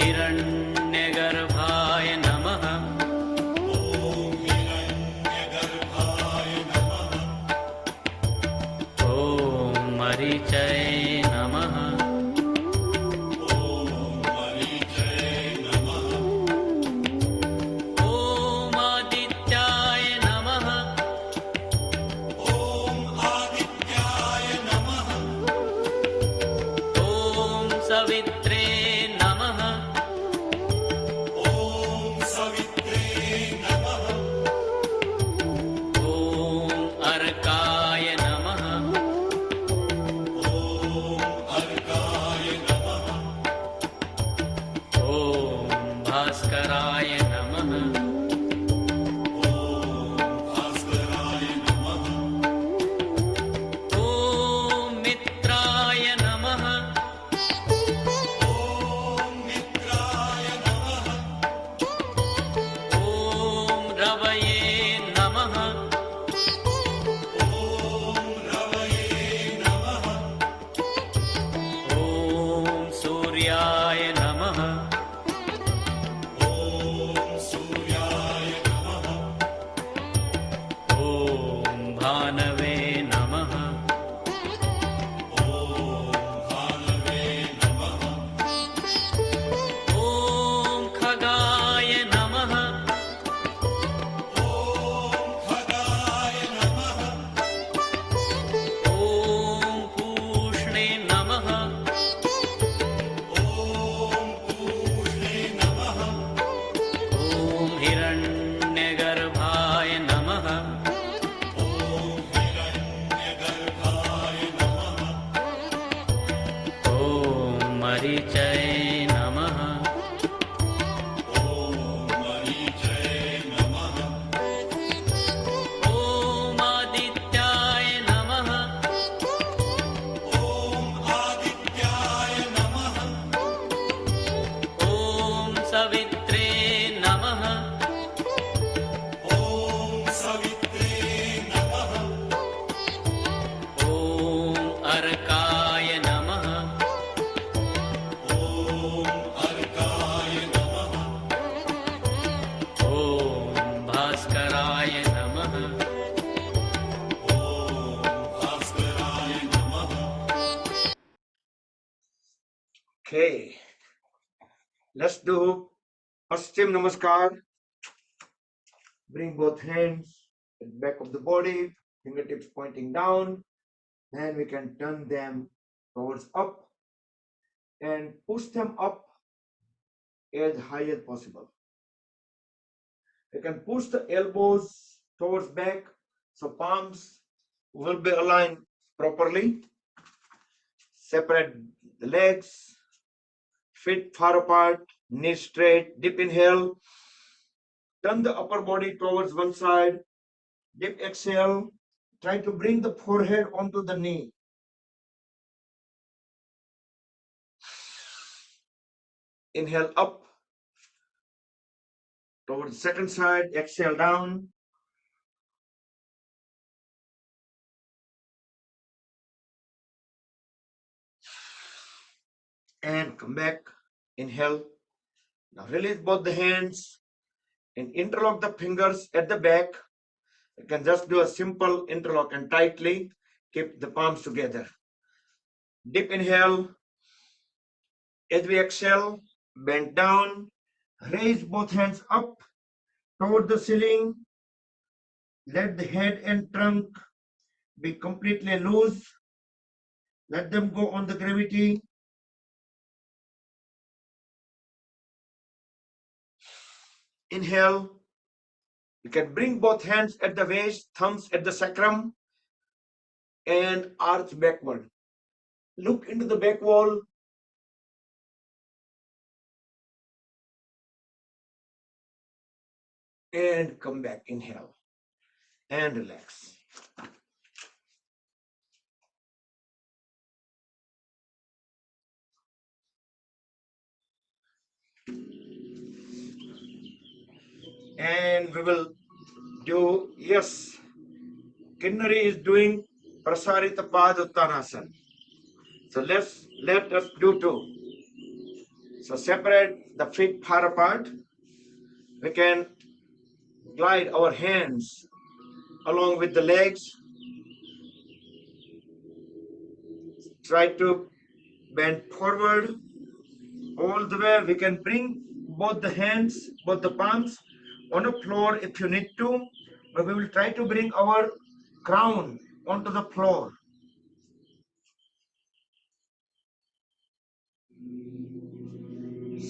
हिरण्यगर्भाय नमः। ॐ मरीचये नमः। ॐ आदित्याय नमः। ॐ सवित्रे नमः। ॐ अर्काय नमः। ॐ भास्कराय नमः। ॐ मित्राय नमः। ॐ रवये नमः। ॐ सूर्याय नमः। ॐ भानवे नमः। ॐ खगाय नमः। ॐ पूष्णे नमः। ॐ हिरण्यगर्भाय नमः। ॐ मरीचये नमः। ॐ आदित्याय नमः। ॐ सवित्रे नमः। ॐ अर्काय नमः। ॐ भास्कराय नमः। Okay, let's do Paschim Namaskar. Bring both hands at the back of the body, fingertips pointing down. Then we can turn them towards up and push them up as high as possible. You can push the elbows towards back so palms will be aligned properly. Separate the legs, feet far apart, knees straight, deep inhale. Turn the upper body towards one side, deep exhale. Try to bring the forehead onto the knee. Inhale up towards the second side, exhale down. And come back, inhale. Now release both the hands and interlock the fingers at the back. You can just do a simple interlock and tightly keep the palms together. Deep inhale. As we exhale, bend down, raise both hands up toward the ceiling. Let the head and trunk be completely loose. Let them go on the gravity. Inhale. You can bring both hands at the waist, thumbs at the sacrum, and arch backward. Look into the back wall. and come back. Inhale and relax. And we will do, yes, Kinnari is doing Prasarita Paduttanasana. So let us do two. So separate the feet far apart. We can glide our hands along with the legs. Try to bend forward all the way. We can bring both the hands, both the palms on the floor if you need to, but we will try to bring our crown onto the floor.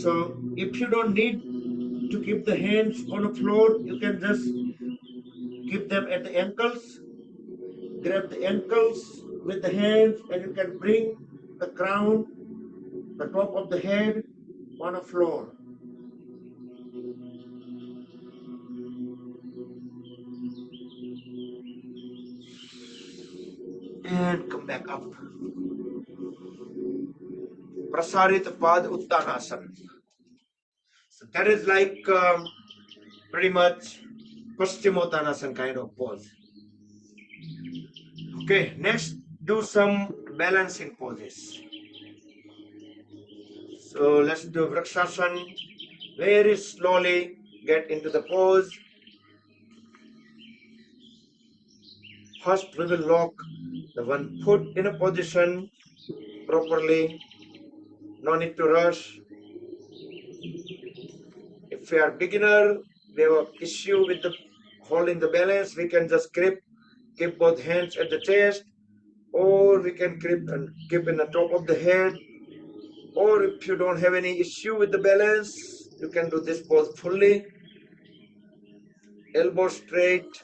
So if you don't need to keep the hands on the floor, you can just keep them at the ankles. Grab the ankles with the hands and you can bring the crown, the top of the head on the floor. And come back up. Prasarita Pad Uttanasana. So that is like pretty much Paschimottanasana kind of pose. Okay, next do some balancing poses. So let's do Vrikshasana. Very slowly get into the pose. First we will lock the one foot in a position properly. No need to rush. If we are beginner, we have an issue with the holding the balance, we can just keep both hands at the chest, or we can keep in the top of the head. Or if you don't have any issue with the balance, you can do this pose fully. Elbow straight,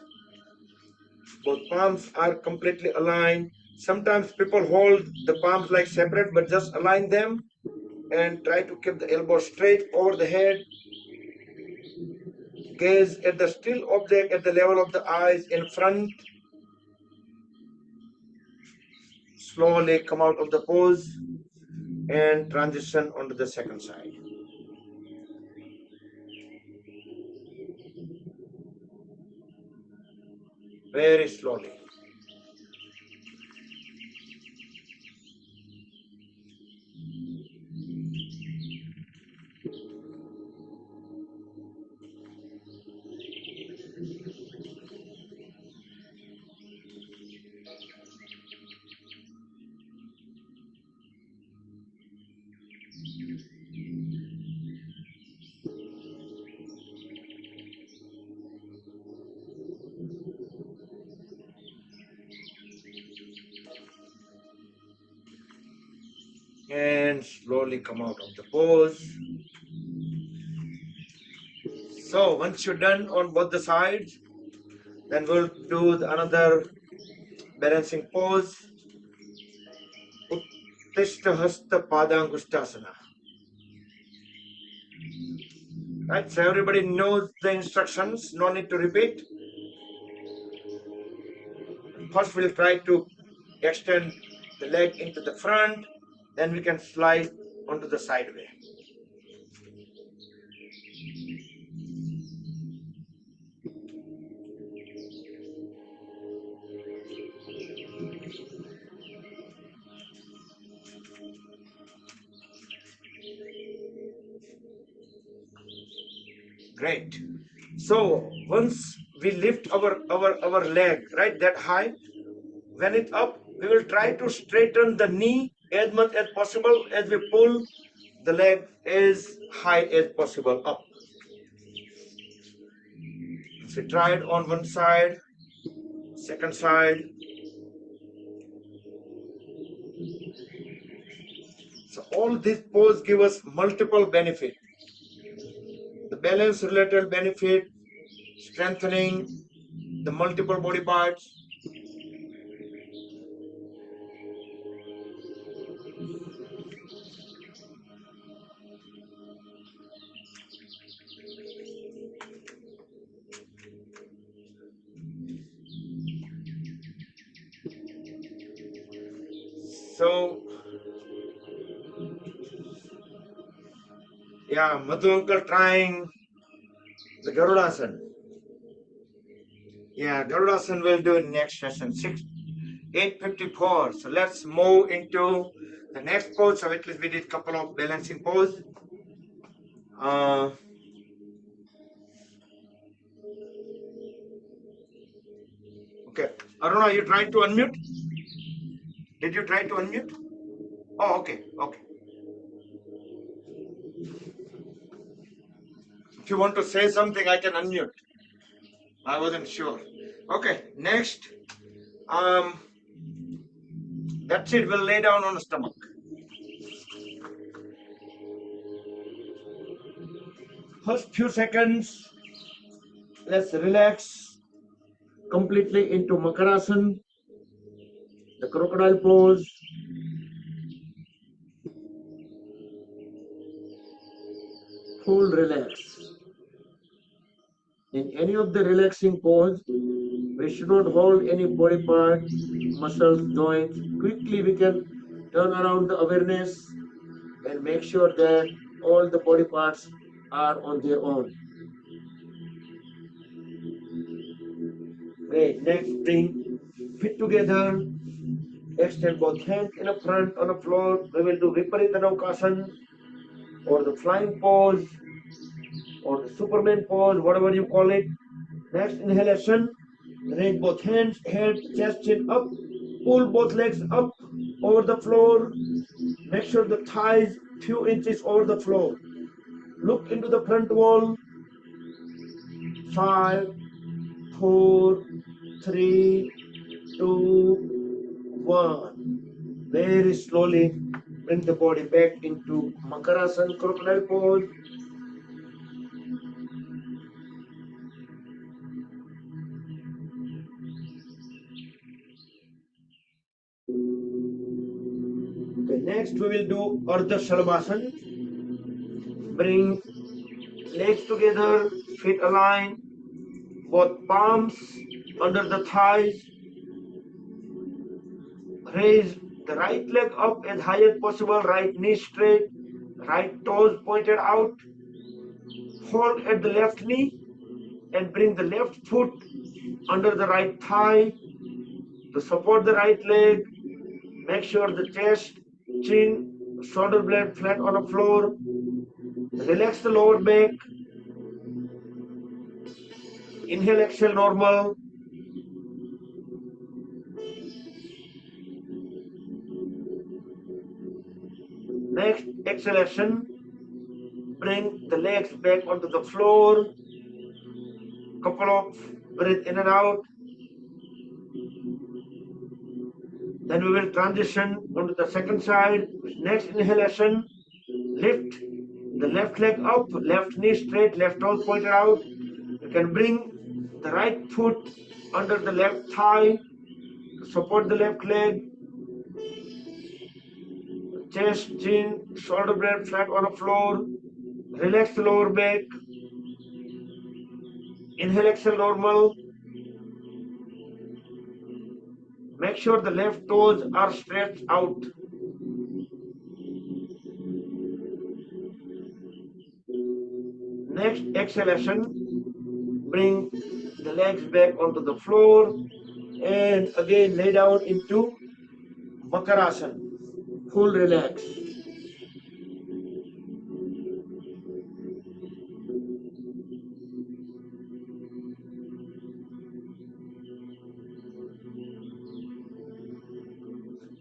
both palms are completely aligned. Sometimes people hold the palms like separate, but just align them and try to keep the elbow straight over the head. Gaze at the still object at the level of the eyes in front. Slowly come out of the pose and transition onto the second side. Very slowly. And slowly come out of the pose. So once you're done on both the sides, then we'll do another balancing pose. Uttishta Hasta Padangushtasana. Right, so everybody knows the instructions, no need to repeat. First we'll try to extend the leg into the front, then we can slide onto the side way. Great. So once we lift our leg right that high, when it's up, we will try to straighten the knee as much as possible as we pull the leg as high as possible up. So try it on one side, second side. So all these poses give us multiple benefits. The balance related benefit, strengthening the multiple body parts. So, yeah, Madhu uncle trying the Garudasana. Yeah, Garudasana we'll do in next session, 8:54. So let's move into the next pose. So at least we did a couple of balancing pose. Okay, Aruna, you tried to unmute? Did you try to unmute? Oh, okay, okay. If you want to say something, I can unmute. I wasn't sure. Okay, next. That's it. We'll lay down on the stomach. First few seconds, let's relax completely into Makarasana, the crocodile pose. Full relax. In any of the relaxing pose, we should not hold any body part, muscles, joints. Quickly we can turn around the awareness and make sure that all the body parts are on their own. Great. Next, bring feet together. Extend both hands in the front on the floor. We will do Viparita Naukasana or the flying pose or the Superman pose, whatever you call it. Next inhalation, raise both hands, head, chest, chin up. Pull both legs up over the floor. Make sure the thighs few inches over the floor. Look into the front wall. 5, 4, 3, 2, 1. Very slowly bring the body back into Makarasana, crocodile pose. Okay, next we will do Ardha Shalabhasana. Bring legs together, feet aligned, both palms under the thighs. Raise the right leg up as high as possible, right knee straight, right toes pointed out. Hold at the left knee and bring the left foot under the right thigh to support the right leg. Make sure the chest, chin, shoulder blade flat on the floor. Relax the lower back. Inhale, exhale, normal. Next exhalation, bring the legs back onto the floor. Couple of breath in and out. Then we will transition onto the second side. Next inhalation, lift the left leg up, left knee straight, left toes pointed out. You can bring the right foot under the left thigh to support the left leg. Chest, chin, shoulder blade flat on the floor. Relax the lower back. Inhale, exhale, normal. Make sure the left toes are stretched out. Next exhalation, bring the legs back onto the floor and again lay down into Makarasana. Full relax.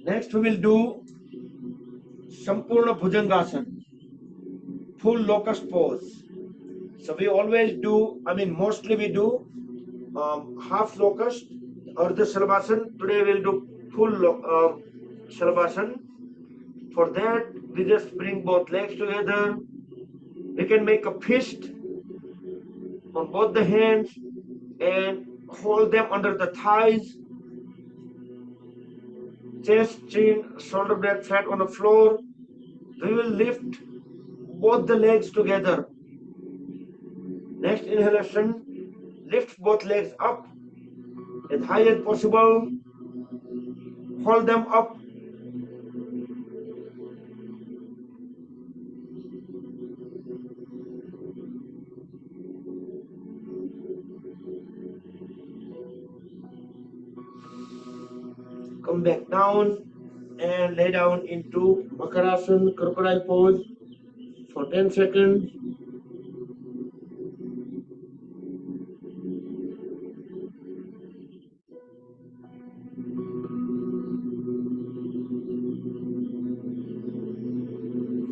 Next we will do Sampurna Bhujangasana, full locust pose. So we always do, mostly we do half locust or the Shalabhasana. Today we'll do full Shalabhasana. For that, we just bring both legs together. We can make a fist on both the hands and hold them under the thighs. Chest, chin, shoulder blade flat on the floor. We will lift both the legs together. Next inhalation, lift both legs up as high as possible. Hold them up Come back down and lay down into Makarasana, crocodile pose for 10 seconds.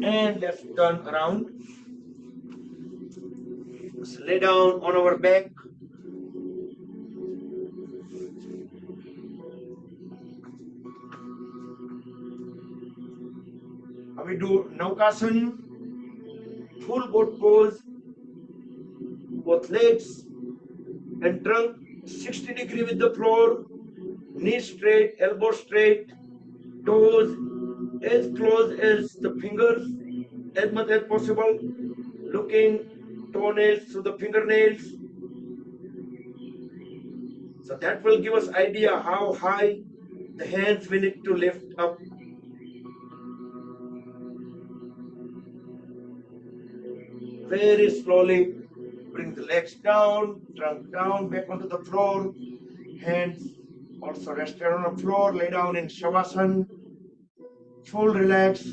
And let's turn around. Let's lay down on our back. Now we do Naukasana, full boat pose, both legs and trunk 60 degree with the floor, knees straight, elbow straight, toes as close as the fingers as much as possible, looking toenails to the fingernails. So that will give us idea how high the hands we need to lift up. Very slowly bring the legs down, trunk down, back onto the floor. Hands also rested on the floor, lay down in Shavasana, full relax.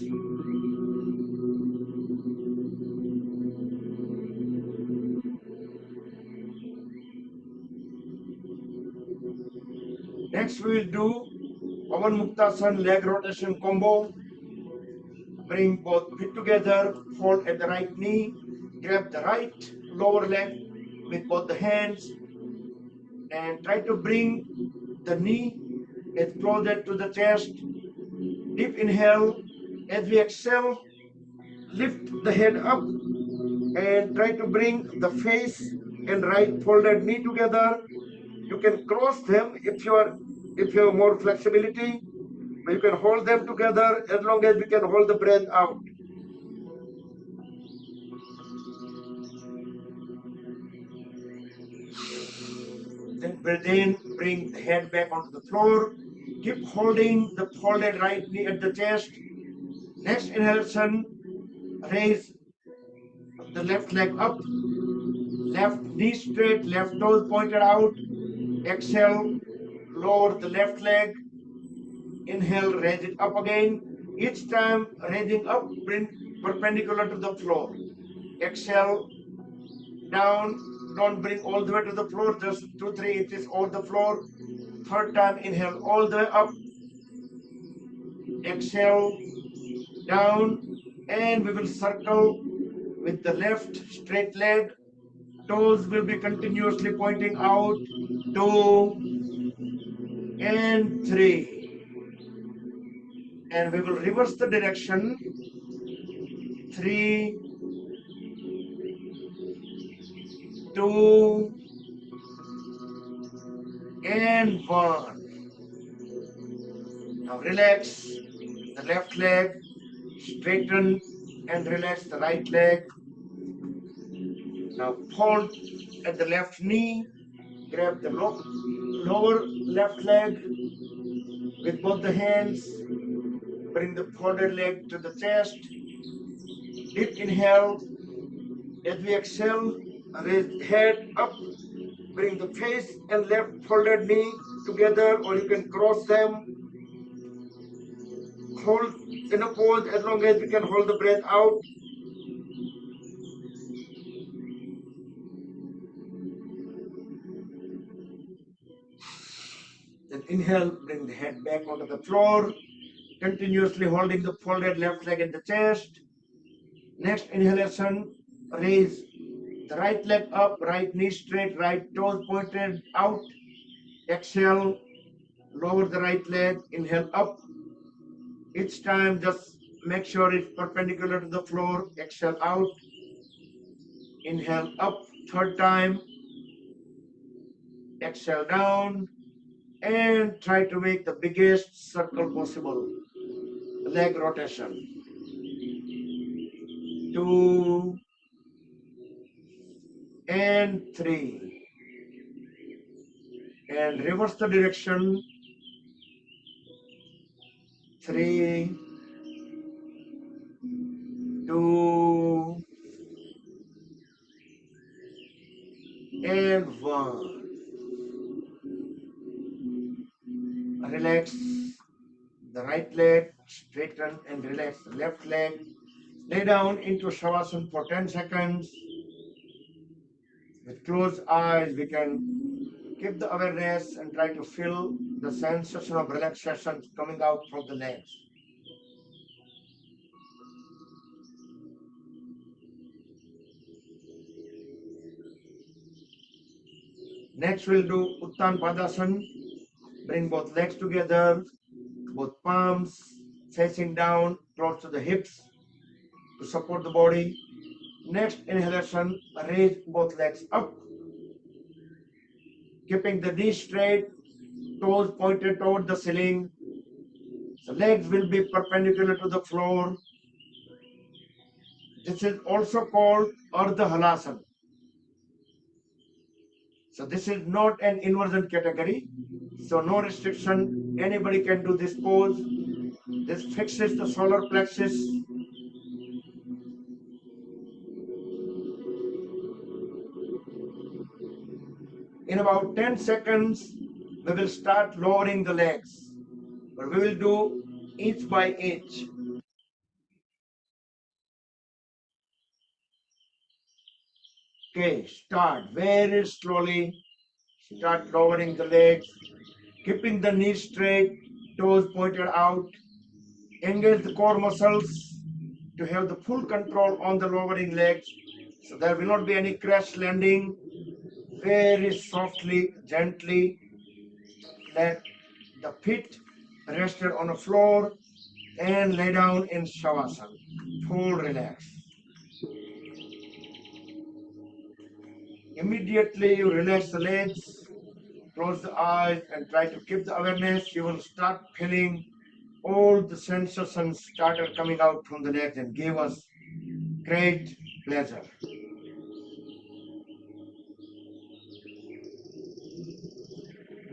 Next we will do Pavan Muktasana leg rotation combo. Bring both feet together, hold at the right knee, grab the right lower leg with both the hands and try to bring the knee as closer to the chest. Deep inhale. As we exhale, lift the head up and try to bring the face and right folded knee together. You can cross them if you have more flexibility, but you can hold them together as long as we can hold the breath out. Then breathe in, bring the head back onto the floor. Keep holding the folded right knee at the chest. Next inhalation, raise the left leg up, left knee straight, left toes pointed out. Exhale, lower the left leg. Inhale, raise it up again. Each time raising up, bring perpendicular to the floor. Exhale, down, don't bring all the way to the floor, just 2-3 inches over the floor. Third time, inhale all the way up. Exhale, down, and we will circle with the left straight leg. Toes will be continuously pointing out. 2 and 3. And we will reverse the direction. 3, 2, and 1. Now relax the left leg, straighten and relax the right leg. Now hold at the left knee, grab the lower left leg with both the hands, bring the folded leg to the chest. Deep inhale. As we exhale, raise head up, bring the face and left folded knee together, or you can cross them. Hold in a pose as long as you can hold the breath out. Then inhale, bring the head back onto the floor, continuously holding the folded left leg at the chest. Next inhalation, raise the right leg up, right knee straight, right toes pointed out. Exhale, lower the right leg, inhale up. Each time just make sure it's perpendicular to the floor. Exhale out, inhale up. Third time, exhale down, and try to make the biggest circle possible. Leg rotation. 2 and 3. And reverse the direction. 3, 2, and 1. Relax the right leg, straighten and relax the left leg. Lay down into Shavasana for 10 seconds. With closed eyes, we can keep the awareness and try to feel the sensation of relaxation coming out from the legs. Next, we'll do Uttan Padasana. Bring both legs together, both palms facing down close to the hips to support the body. Next inhalation, raise both legs up, keeping the knees straight, toes pointed toward the ceiling. The legs will be perpendicular to the floor. This is also called Ardha Halasana. So this is not an inversion category. So no restriction. Anybody can do this pose. This fixes the solar plexus. In about 10 seconds, we will start lowering the legs. But we will do inch by inch. Okay, start very slowly. Start lowering the legs, keeping the knees straight, toes pointed out. Engage the core muscles to have the full control on the lowering legs. So there will not be any crash landing. Very softly, gently, let the feet rest on the floor and lay down in Shavasana. Full relax. Immediately you relax the legs, close the eyes and try to keep the awareness. You will start feeling all the sensations started coming out from the legs and give us great pleasure.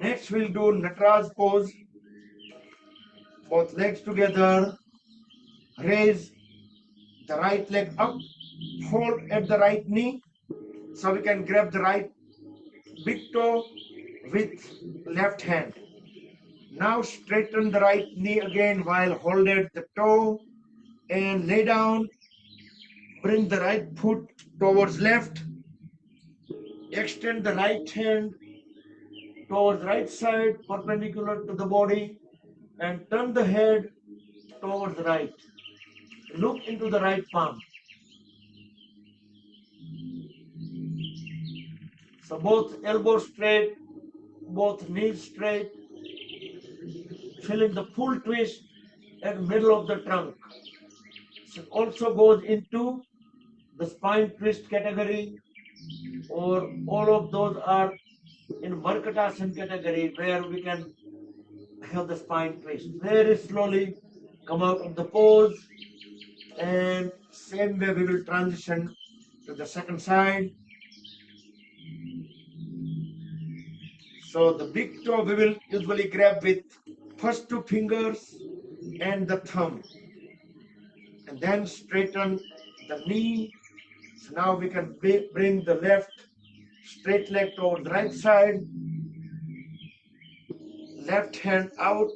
Next we'll do Nataraj pose. Both legs together. Raise the right leg up. Hold at the right knee. So we can grab the right big toe with left hand. Now straighten the right knee again while holding the toe and lay down. Bring the right foot towards left. Extend the right hand towards right side perpendicular to the body and turn the head towards the right. Look into the right palm. So both elbows straight, both knees straight, feeling the full twist at middle of the trunk. So also goes into the spine twist category, or all of those are in Markatasana category where we can have the spine twist. Very slowly come out of the pose and same way we will transition to the second side. So the big toe we will usually grab with first two fingers and the thumb and then straighten the knee. So now we can bring the left straight leg towards the right side, left hand out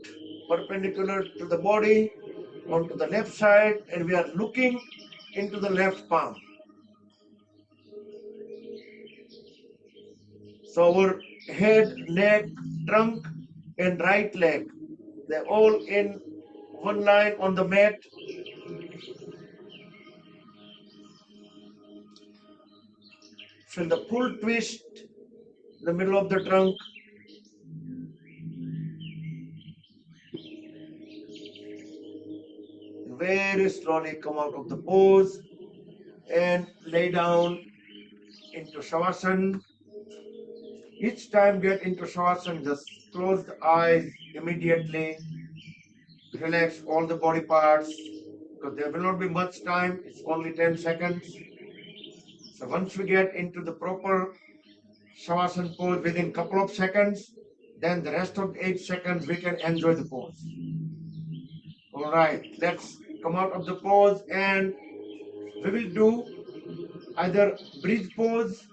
perpendicular to the body onto the left side, and we are looking into the left palm. So our head, neck, trunk and right leg, they're all in one line on the mat. Feel the full twist in the middle of the trunk. Very slowly come out of the pose and lay down into Shavasana. Each time get into Shavasana, just close the eyes immediately. Relax all the body parts because there will not be much time. It's only 10 seconds. So once we get into the proper Shavasana pose within couple of seconds, then the rest of 8 seconds we can enjoy the pose. All right, let's come out of the pose and we will do either bridge pose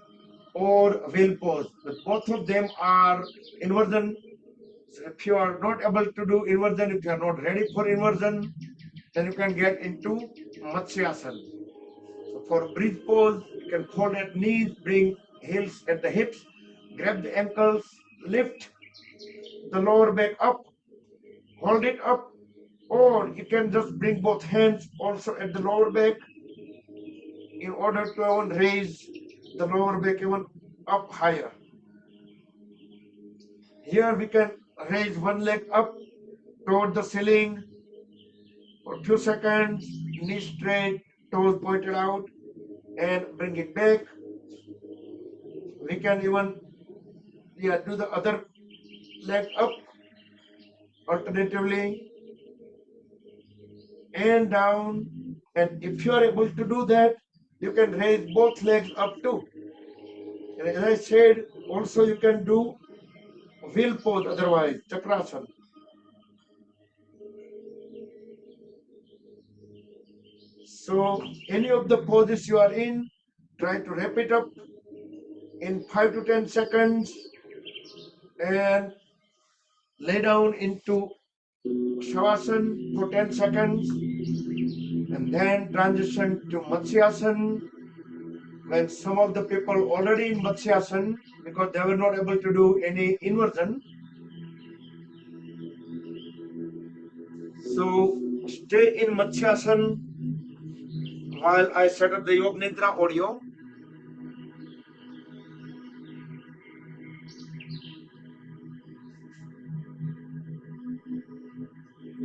or wheel pose. But both of them are inversion. So if you are not able to do inversion, if you are not ready for inversion, then you can get into Matsyasana. So for bridge pose, you can fold at knees, bring heels at the hips, grab the ankles, lift the lower back up, hold it up, or you can just bring both hands also at the lower back in order to even raise the lower back even up higher. Here we can raise one leg up toward the ceiling for a few seconds, knees straight, toes pointed out, and bring it back. We can even do the other leg up alternatively and down. And if you are able to do that, you can raise both legs up too. And as I said, also you can do wheel pose otherwise, chakrasana. So any of the poses you are in, try to wrap it up in 5 to 10 seconds and lay down into Shavasana for 10 seconds and then transition to Matsyasana. When some of the people already in Matsyasana, because they were not able to do any inversion, so stay in Matsyasana while I set up the Yoga Nidra audio.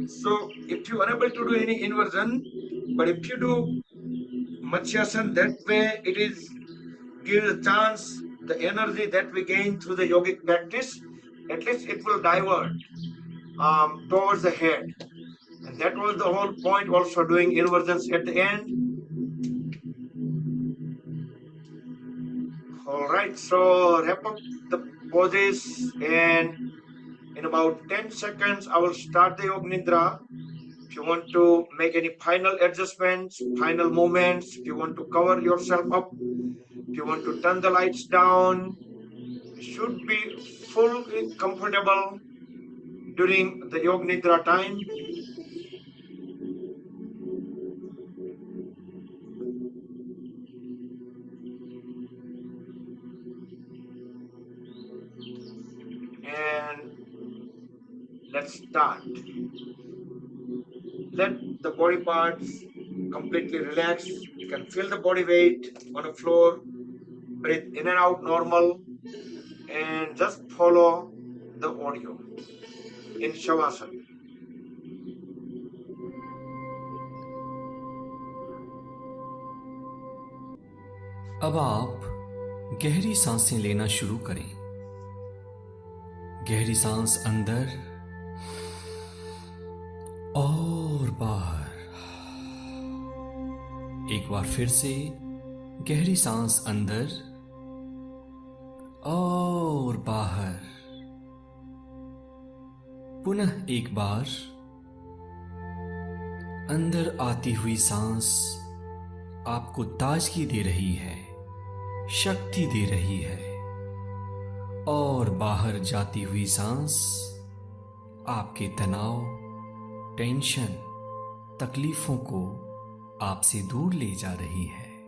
So if you are unable to do any inversion, but if you do Matsyasana, that way it is gives a chance, the energy that we gain through the yogic practice, at least it will divert towards the head. And that was the whole point, also doing inversions at the end. All right, so wrap up the poses, and in about 10 seconds, I will start the Yoga Nidra. If you want to make any final adjustments, final movements, if you want to cover yourself up, if you want to turn the lights down, you should be fully comfortable during the Yoga Nidra time. And let's start. Let the body parts completely relax. You can feel the body weight on the floor. Breathe in and out normal. And just follow the audio in Shavasana. अब आप गहरी सांसें लेना शुरू करें। गहरी सांस अंदर और बाहर। एक बार फिर से गहरी सांस अंदर और बाहर। पुनः एक बार अंदर आती हुई सांस आपको ताजगी दे रही है, शक्ति दे रही है, और बाहर जाती हुई सांस आपके तनाव, टेंशन, तकलीफों को आपसे दूर ले जा रही है।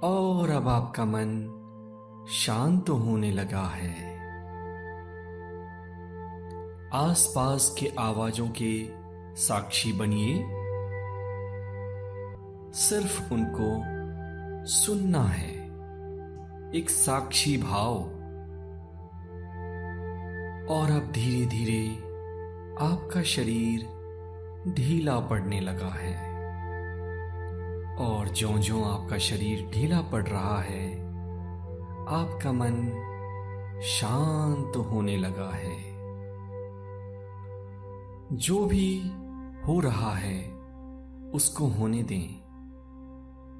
और अब आपका मन शांत होने लगा है। आसपास के आवाजों के साक्षी बनिए। सिर्फ उनको सुनना है, एक साक्षी भाव। और अब धीरे धीरे आपका शरीर ढीला पड़ने लगा है, और ज्यों-ज्यों आपका शरीर ढीला पड़ रहा है, आपका मन शांत होने लगा है। जो भी हो रहा है उसको होने दें।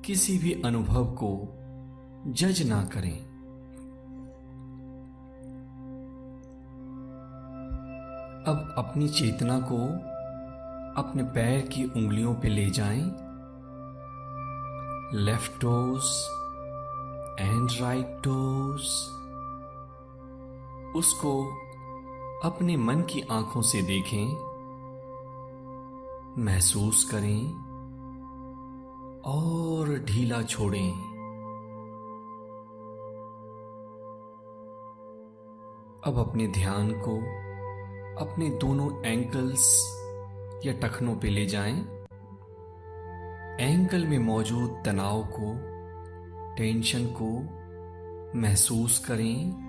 किसी भी अनुभव को जज ना करें। अब अपनी चेतना को अपने पैर की उंगलियों पे ले जाएं। Left toes and right toes. उसको अपने मन की आंखों से देखें, महसूस करें और ढीला छोड़ें। अब अपने ध्यान को अपने दोनों एंकल्स या टखनों पे ले जाएं। एंकल में मौजूद तनाव को, टेंशन को महसूस करें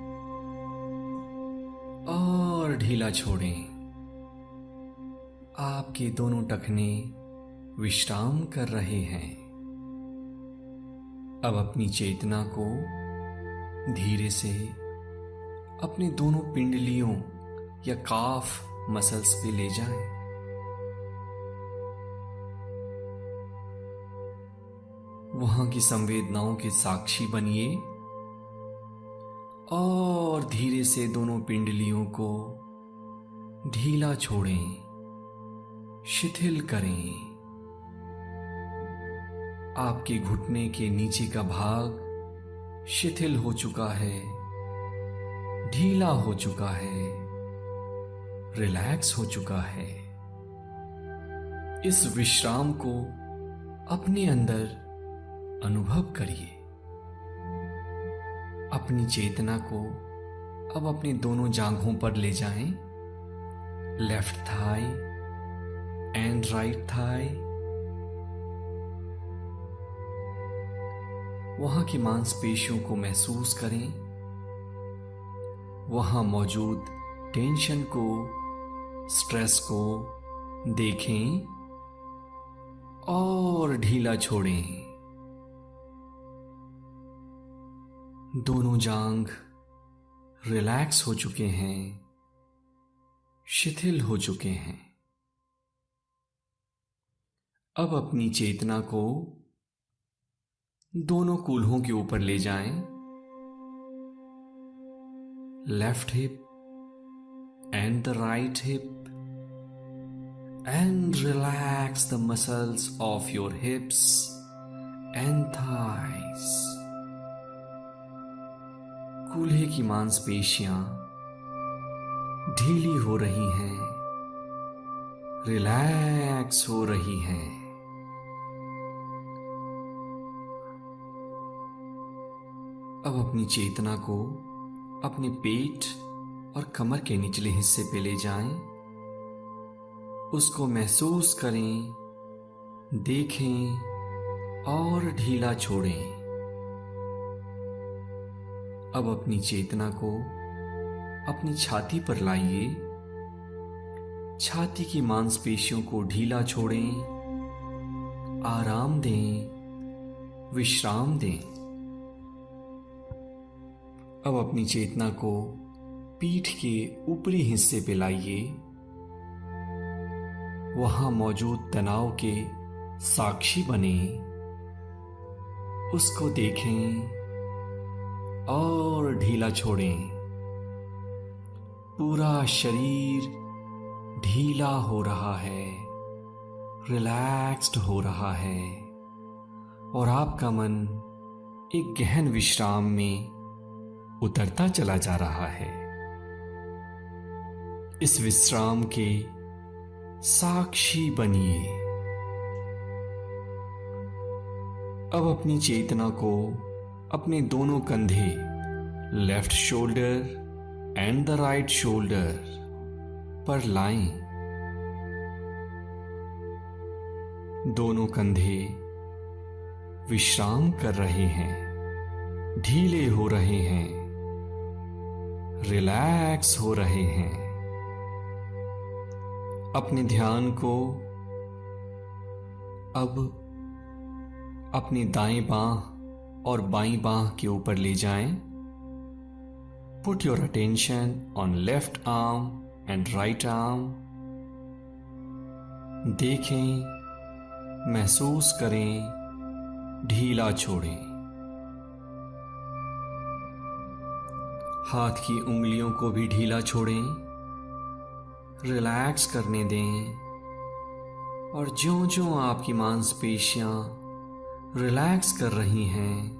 और ढीला छोड़ें। आपके दोनों टखने विश्राम कर रहे हैं। अब अपनी चेतना को धीरे से अपने दोनों पिंडलियों या काफ मसल्स पे ले जाएं। वहां की संवेदनाओं के साक्षी बनिए और धीरे से दोनों पिंडलियों को ढीला छोड़ें, शिथिल करें। आपके घुटने के नीचे का भाग शिथिल हो चुका है, ढीला हो चुका है, रिलैक्स हो चुका है। इस विश्राम को अपने अंदर अनुभव करिए। अपनी चेतना को अब अपने दोनों जांघों पर ले जाएं। Left thigh and right thigh. वहां की मांसपेशियों को महसूस करें। वहां मौजूद टेंशन को, स्ट्रेस को देखें और ढीला छोड़ें। दोनों जांघ रिलैक्स हो चुके हैं, शिथिल हो चुके हैं। अब अपनी चेतना को दोनों कूल्हों के ऊपर ले जाएं। Left hip and the right hip, and relax the muscles of your hips and thighs. कूल्हे की मांसपेशियां ढीली हो रही हैं, रिलैक्स हो रही हैं। अब अपनी चेतना को अपने पेट और कमर के निचले हिस्से पे ले जाएं। उसको महसूस करें, देखें और ढीला छोड़ें। अब अपनी चेतना को अपनी छाती पर लाइए। छाती की मांसपेशियों को ढीला छोड़ें, आराम दें, विश्राम दें। अब अपनी चेतना को पीठ के ऊपरी हिस्से पे लाइए। वहां मौजूद तनाव के साक्षी बने, उसको देखें और ढीला छोड़ें। पूरा शरीर ढीला हो रहा है, रिलैक्स्ड हो रहा है और आपका मन एक गहन विश्राम में उतरता चला जा रहा है। इस विश्राम के साक्षी बनिए। अब अपनी चेतना को अपने दोनों कंधे, left shoulder and the right shoulder पर लाएं। दोनों कंधे विश्राम कर रहे हैं, ढीले हो रहे हैं, रिलैक्स हो रहे हैं। अपने ध्यान को अब अपनी दाएं बांह और बाईं बांह के ऊपर ले जाएं। Put your attention on left arm and right arm. देखें, महसूस करें, ढीला छोड़ें। हाथ की उंगलियों को भी ढीला छोड़ें, रिलैक्स करने दें और ज्यों-ज्यों आपकी मांसपेशियां रिलैक्स कर रही हैं,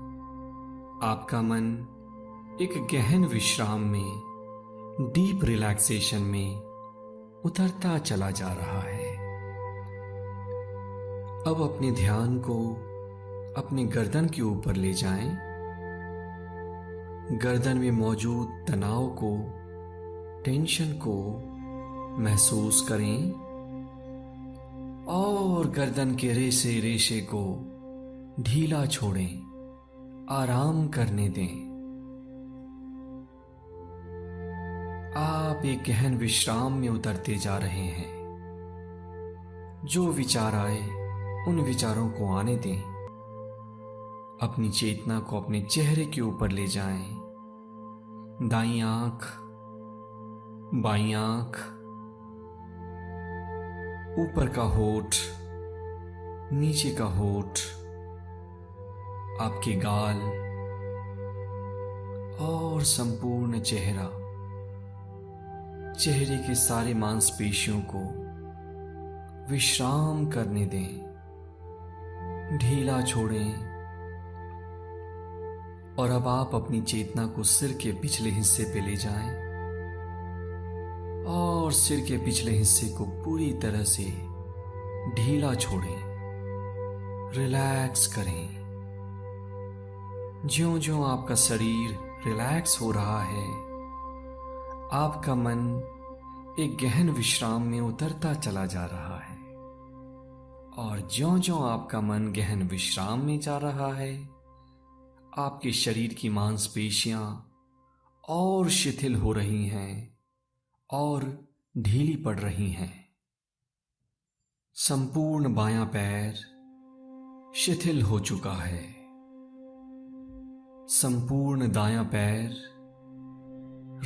आपका मन एक गहन विश्राम में डीप रिलैक्सेशन में उतरता चला जा रहा है। अब अपने ध्यान को अपने गर्दन के ऊपर ले जाएं। गर्दन में मौजूद तनाव को, टेंशन को महसूस करें और गर्दन के रेशे रेशे को ढीला छोड़ें, आराम करने दें। आप एक गहन विश्राम में उतरते जा रहे हैं। जो विचार आए उन विचारों को आने दें। अपनी चेतना को अपने चेहरे के ऊपर ले जाएं। दाईं आंख, बाईं आंख, ऊपर का होठ, नीचे का होठ, आपके गाल और संपूर्ण चेहरा, चेहरे के सारे मांसपेशियों को विश्राम करने दें, ढीला छोड़ें। और अब आप अपनी चेतना को सिर के पिछले हिस्से पे ले जाएं और सिर के पिछले हिस्से को पूरी तरह से ढीला छोड़ें, रिलैक्स करें। ज्यों-ज्यों आपका शरीर रिलैक्स हो रहा है, आपका मन एक गहन विश्राम में उतरता चला जा रहा है। और ज्यों-ज्यों आपका मन गहन विश्राम में जा रहा है, आपके शरीर की मांसपेशियां और शिथिल हो रही हैं और ढीली पड़ रही हैं। संपूर्ण बायां पैर शिथिल हो चुका है। संपूर्ण दायां पैर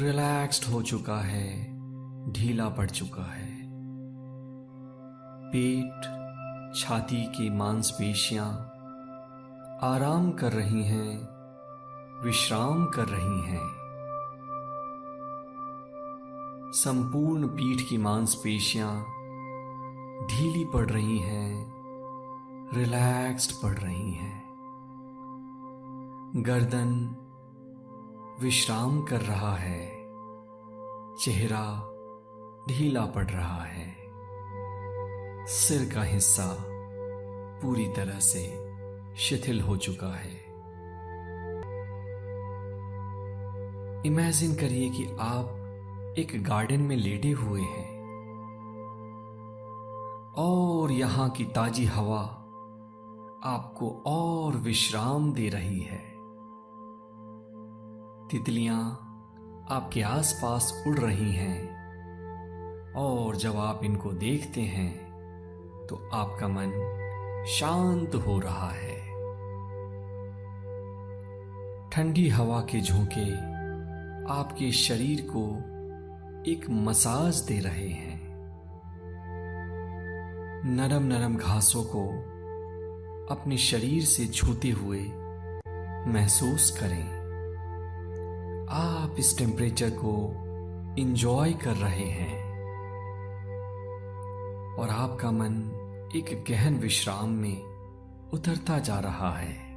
रिलैक्स्ड हो चुका है, ढीला पड़ चुका है। पेट, छाती की मांसपेशियां आराम कर रही हैं, विश्राम कर रही हैं। संपूर्ण पीठ की मांसपेशियां ढीली पड़ रही हैं, रिलैक्स्ड पड़ रही हैं। गर्दन विश्राम कर रहा है, चेहरा ढीला पड़ रहा है। सिर का हिस्सा पूरी तरह से शिथिल हो चुका है। इमेजिन करिए कि आप एक गार्डन में लेटे हुए हैं और यहां की ताजी हवा आपको और विश्राम दे रही है। तितलियां आपके आसपास उड़ रही हैं और जब आप इनको देखते हैं तो आपका मन शांत हो रहा है। ठंडी हवा के झोंके आपके शरीर को एक मसाज दे रहे हैं। नरम नरम घासों को अपने शरीर से छूते हुए महसूस करें। आप इस टेम्परेचर को इंजॉय कर रहे हैं और आपका मन एक गहन विश्राम में उतरता जा रहा है।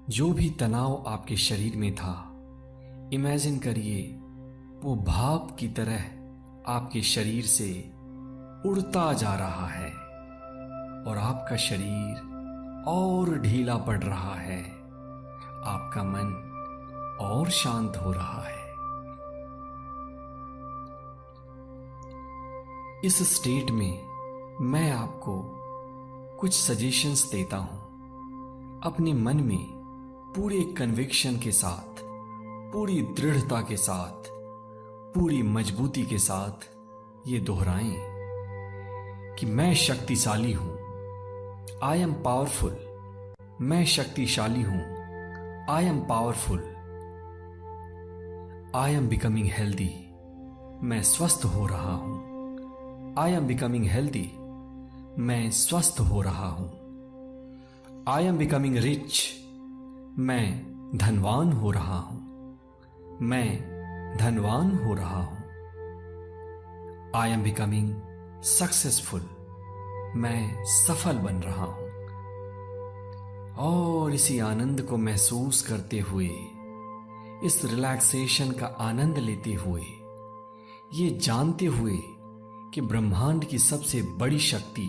जो भी तनाव आपके शरीर में था, इमेजिन करिए वो भाप की तरह आपके शरीर से उड़ता जा रहा है और आपका शरीर और ढीला पड़ रहा है। आपका मन और शांत हो रहा है। इस स्टेट में मैं आपको कुछ सजेशंस देता हूं। अपने मन में पूरे कन्विक्शन के साथ, पूरी दृढ़ता के साथ, पूरी मजबूती के साथ ये दोहराएं कि मैं शक्तिशाली हूं। I am powerful. मैं शक्तिशाली हूं। I am powerful. I am becoming healthy. मैं स्वस्थ हो रहा हूं। I am becoming healthy. मैं स्वस्थ हो रहा हूं। I am becoming rich. मैं धनवान हो रहा हूं। मैं धनवान हो रहा हूं। I am becoming successful. मैं सफल बन रहा हूं। और इसी आनंद को महसूस करते हुए इस रिलैक्सेशन का आनंद लेते हुए, ये जानते हुए कि ब्रह्मांड की सबसे बड़ी शक्ति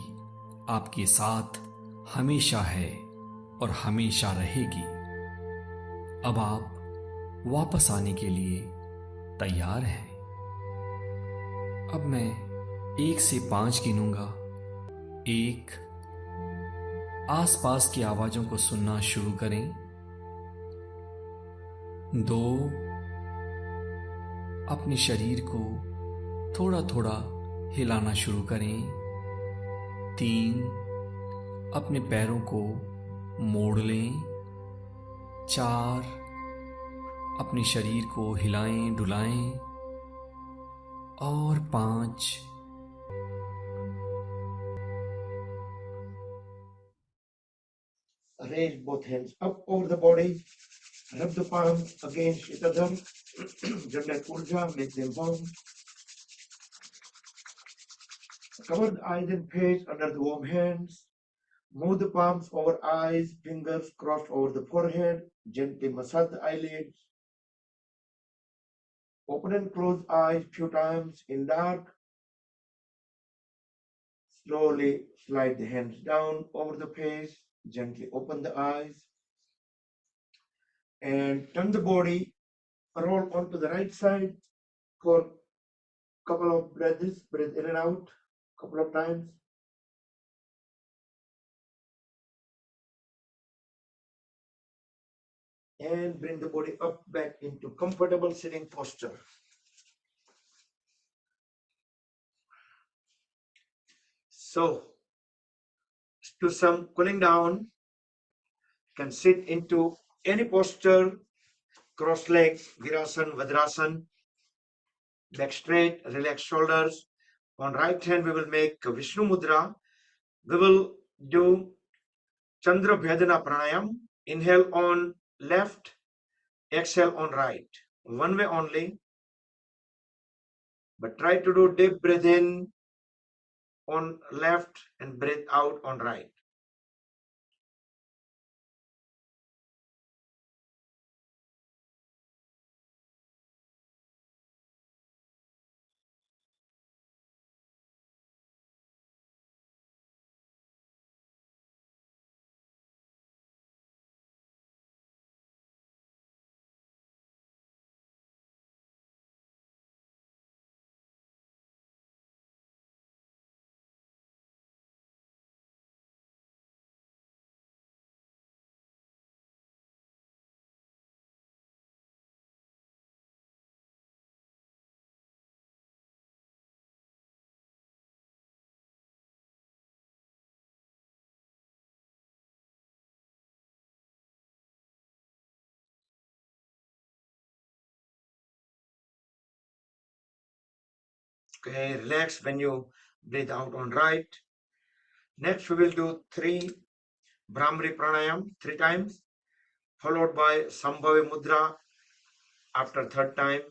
आपके साथ हमेशा है और हमेशा रहेगी। अब आप वापस आने के लिए तैयार हैं। अब मैं 1 से 5 गिनूंगा। 1, आसपास की आवाजों को सुनना शुरू करें। 2, अपने शरीर को थोड़ा थोड़ा हिलाना शुरू करें। 3, अपने पैरों को मोड़ लें। 4, अपने शरीर को हिलाएं डुलाएं। और 5, Raise both hands up over the body. Rub the palms against each other. Generate Urja, make them warm. Cover the eyes and face under the warm hands. Move the palms over eyes, fingers crossed over the forehead. Gently massage the eyelids. Open and close eyes few times in dark. Slowly slide the hands down over the face. Gently open the eyes. And turn the body. Roll onto the right side for couple of breaths. Breathe in and out couple of times. And bring the body up back into comfortable sitting posture. So, to some cooling down, can sit into any posture, cross legs, Virasana, Vajrasana, back straight, relax shoulders. On right hand, we will make Vishnu Mudra. We will do Chandra Bhyadana Pranayam. Inhale on left, exhale on right. One way only. But try to do deep breath in on left and breathe out on right. Okay, relax when you breathe out on right. Next, we will do 3 Brahmari Pranayam 3 times, followed by Sambhavi Mudra after 3rd time.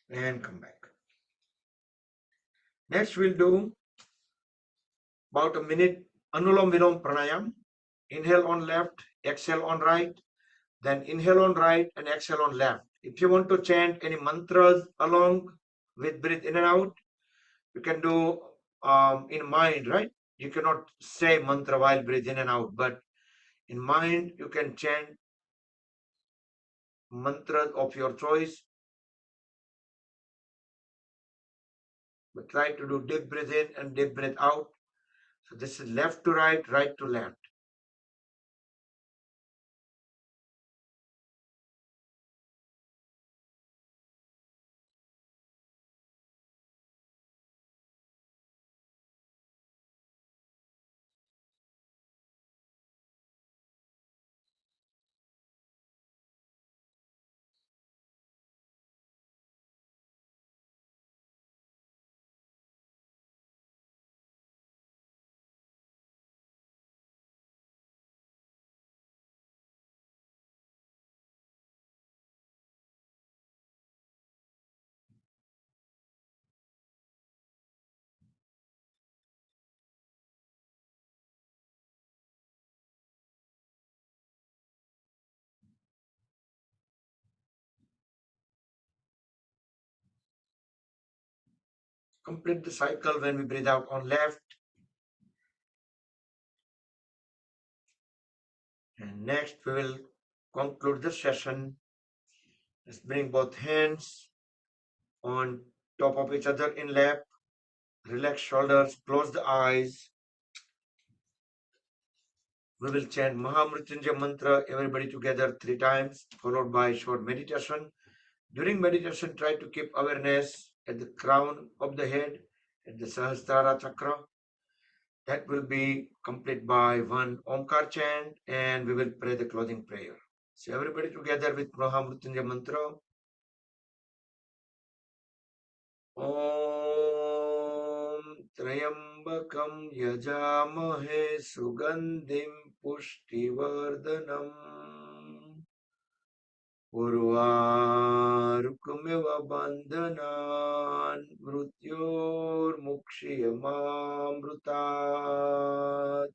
And come back. Next, we'll do about a minute Anulam Vilom Pranayam. Inhale on left, exhale on right, then inhale on right and exhale on left. If you want to chant any mantras along with breathe in and out, you can do in mind, right? You cannot say mantra while breathe in and out, but in mind you can chant mantras of your choice. But try to do deep breath in and deep breath out. So this is left to right to left. Complete the cycle when we breathe out on left. And next we will conclude the session. Let's bring both hands on top of each other in lap. Relax shoulders, close the eyes. We will chant Mahamrityunjaya mantra, everybody together 3 times, followed by short meditation. During meditation, try to keep awareness at the crown of the head, at the Sahasrara chakra. That will be complete by one Omkar chant, and we will pray the closing prayer. So everybody together with Mahamrityunjaya mantra. Om Trayambakam Yajamahe Sugandhim Pushtivardhanam Urvarukumiv Bandhanan Mrutyor Mukshiyamamrutat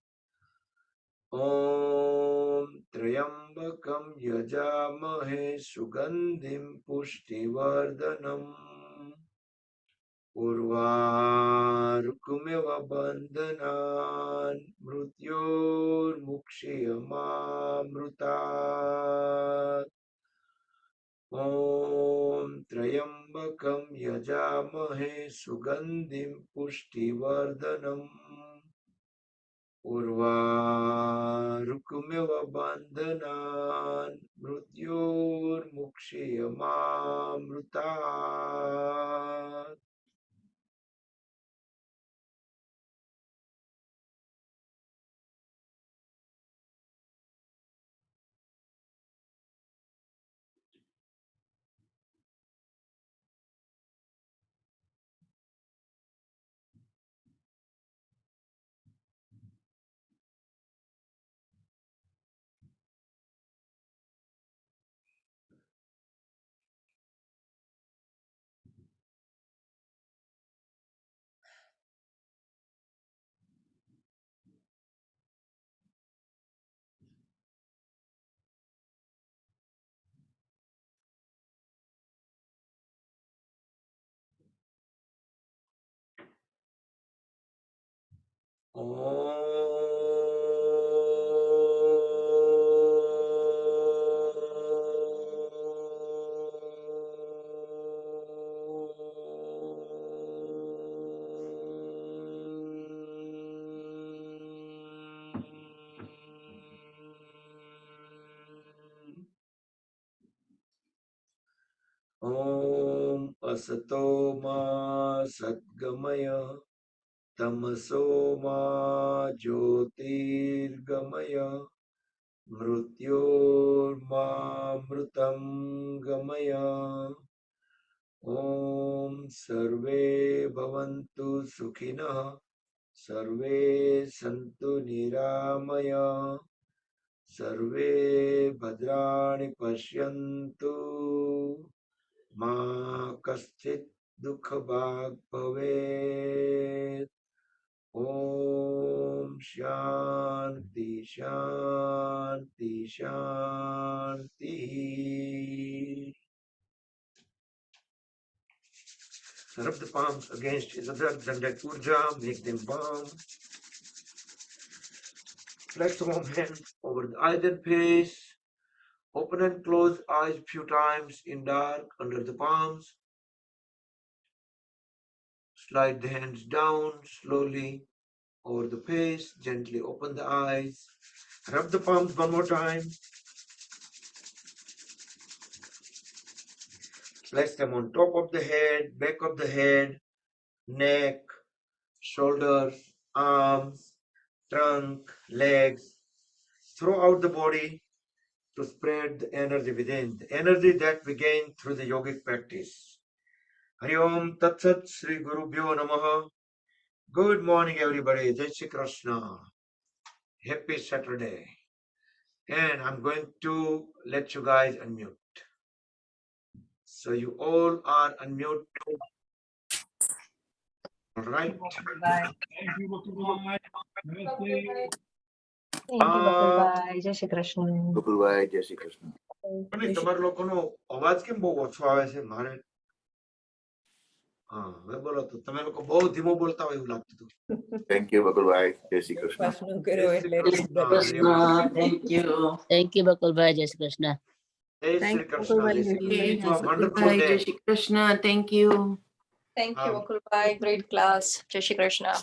Om Trayambakam Yajamahe Sugandhim Pushtivardhanam Urvarukumiv Bandhanan Mrutyor Mukshiyamamrutat Om Trayambakam Yajamahe Sugandhim Pushtivardhanam Urvarukumiv Bandhanan Mrutyor Mukshiyamamrutat. Om Asato Ma Satgamaya Tamaso Ma Jyotirgamaya Mrutyorma Mrutam Gamaya. Om Sarve Bhavantu Sukhinah Sarve Santu Niramaya Sarve Bhadrani Pashyantu Ma Kaschit Dukha Bhag Bhavet. Om Shanti Shanti Shanti. Rub the palms against each other, generate urja, make them warm. Flex the warm hand over the eyes and face. Open and close eyes a few times in dark under the palms. Slide the hands down slowly over the face. Gently open the eyes. Rub the palms one more time. Place them on top of the head, back of the head, neck, shoulders, arms, trunk, legs. Throw out the body to spread the energy within, the energy that we gain through the yogic practice. Hari Om Tat Sat Sri Guru Bhyo Namaha. Good morning, everybody. Jai Shri Krishna. Happy Saturday. And I'm going to let you guys unmute. So you all are unmute. All right. Thank you, Bhakti. Namaste. Thank you, Bakulbhai. Jai Shri Krishna. Gokulbhai જય શ્રી કૃષ્ણ. અને તમારા લોકોનો અવાજ કેમ બહુ ઓછો આવે છે મારે? હા, હવે બોલો તો. તમે લોકો બહુ ધીમો બોલતા હોય એવું લાગતું હતું. થેન્ક યુ બકુલભાઈ જય શ્રી કૃષ્ણ. પ્રશ્ન કર્યો એટલે Thank you, Bakulbhai. Jai Shri Krishna. જય શ્રી કૃષ્ણ. જય Shri Krishna. It's a wonderful Jai day. Shri Krishna. Thank you. Thank you, Bakulbhai. Great class. Jai Shri Krishna.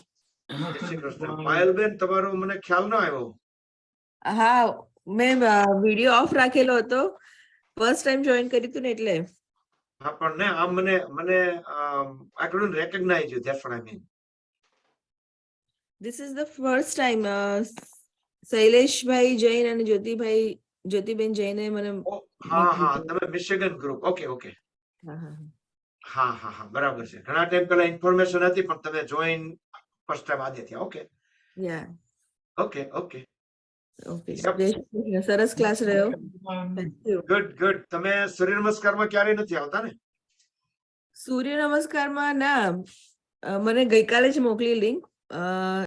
જય શ્રી કૃષ્ણ. પાયલબેન, તમારો મને ખ્યાલ ન આવ્યો. હા, મેં વિડિયો ઓફ રાખેલો હતો. ફર્સ્ટ ટાઈમ જોઈન કર્યું હતું ને એટલે. હા, પણ ને આમ મને I couldn't recognize you. That's what I mean. This is the first time શૈલેષભાઈ જૈન અને જ્યોતિબેન જૈને મને Oh, હા હા, તમે મિશિગન ગ્રુપ. Okay okay. હા હા હા હા હા, બરાબર છે. ઘણા ટાઈમ પહેલા ઇન્ફોર્મેશન હતી પણ તમે જોઈન ફર્સ્ટ ટાઈમ આજે થયા. Okay yeah okay okay. Okay. Yep. જય શ્રી કૃષ્ણ. સરસ ક્લાસ રહ્યો. Thank you. Good good. તમે સૂર્ય નમસ્કારમાં ક્યારેય નથી આવતા ને? સૂર્ય નમસ્કારમાં ના મને ગઈકાલે જ મોકલી લિંક.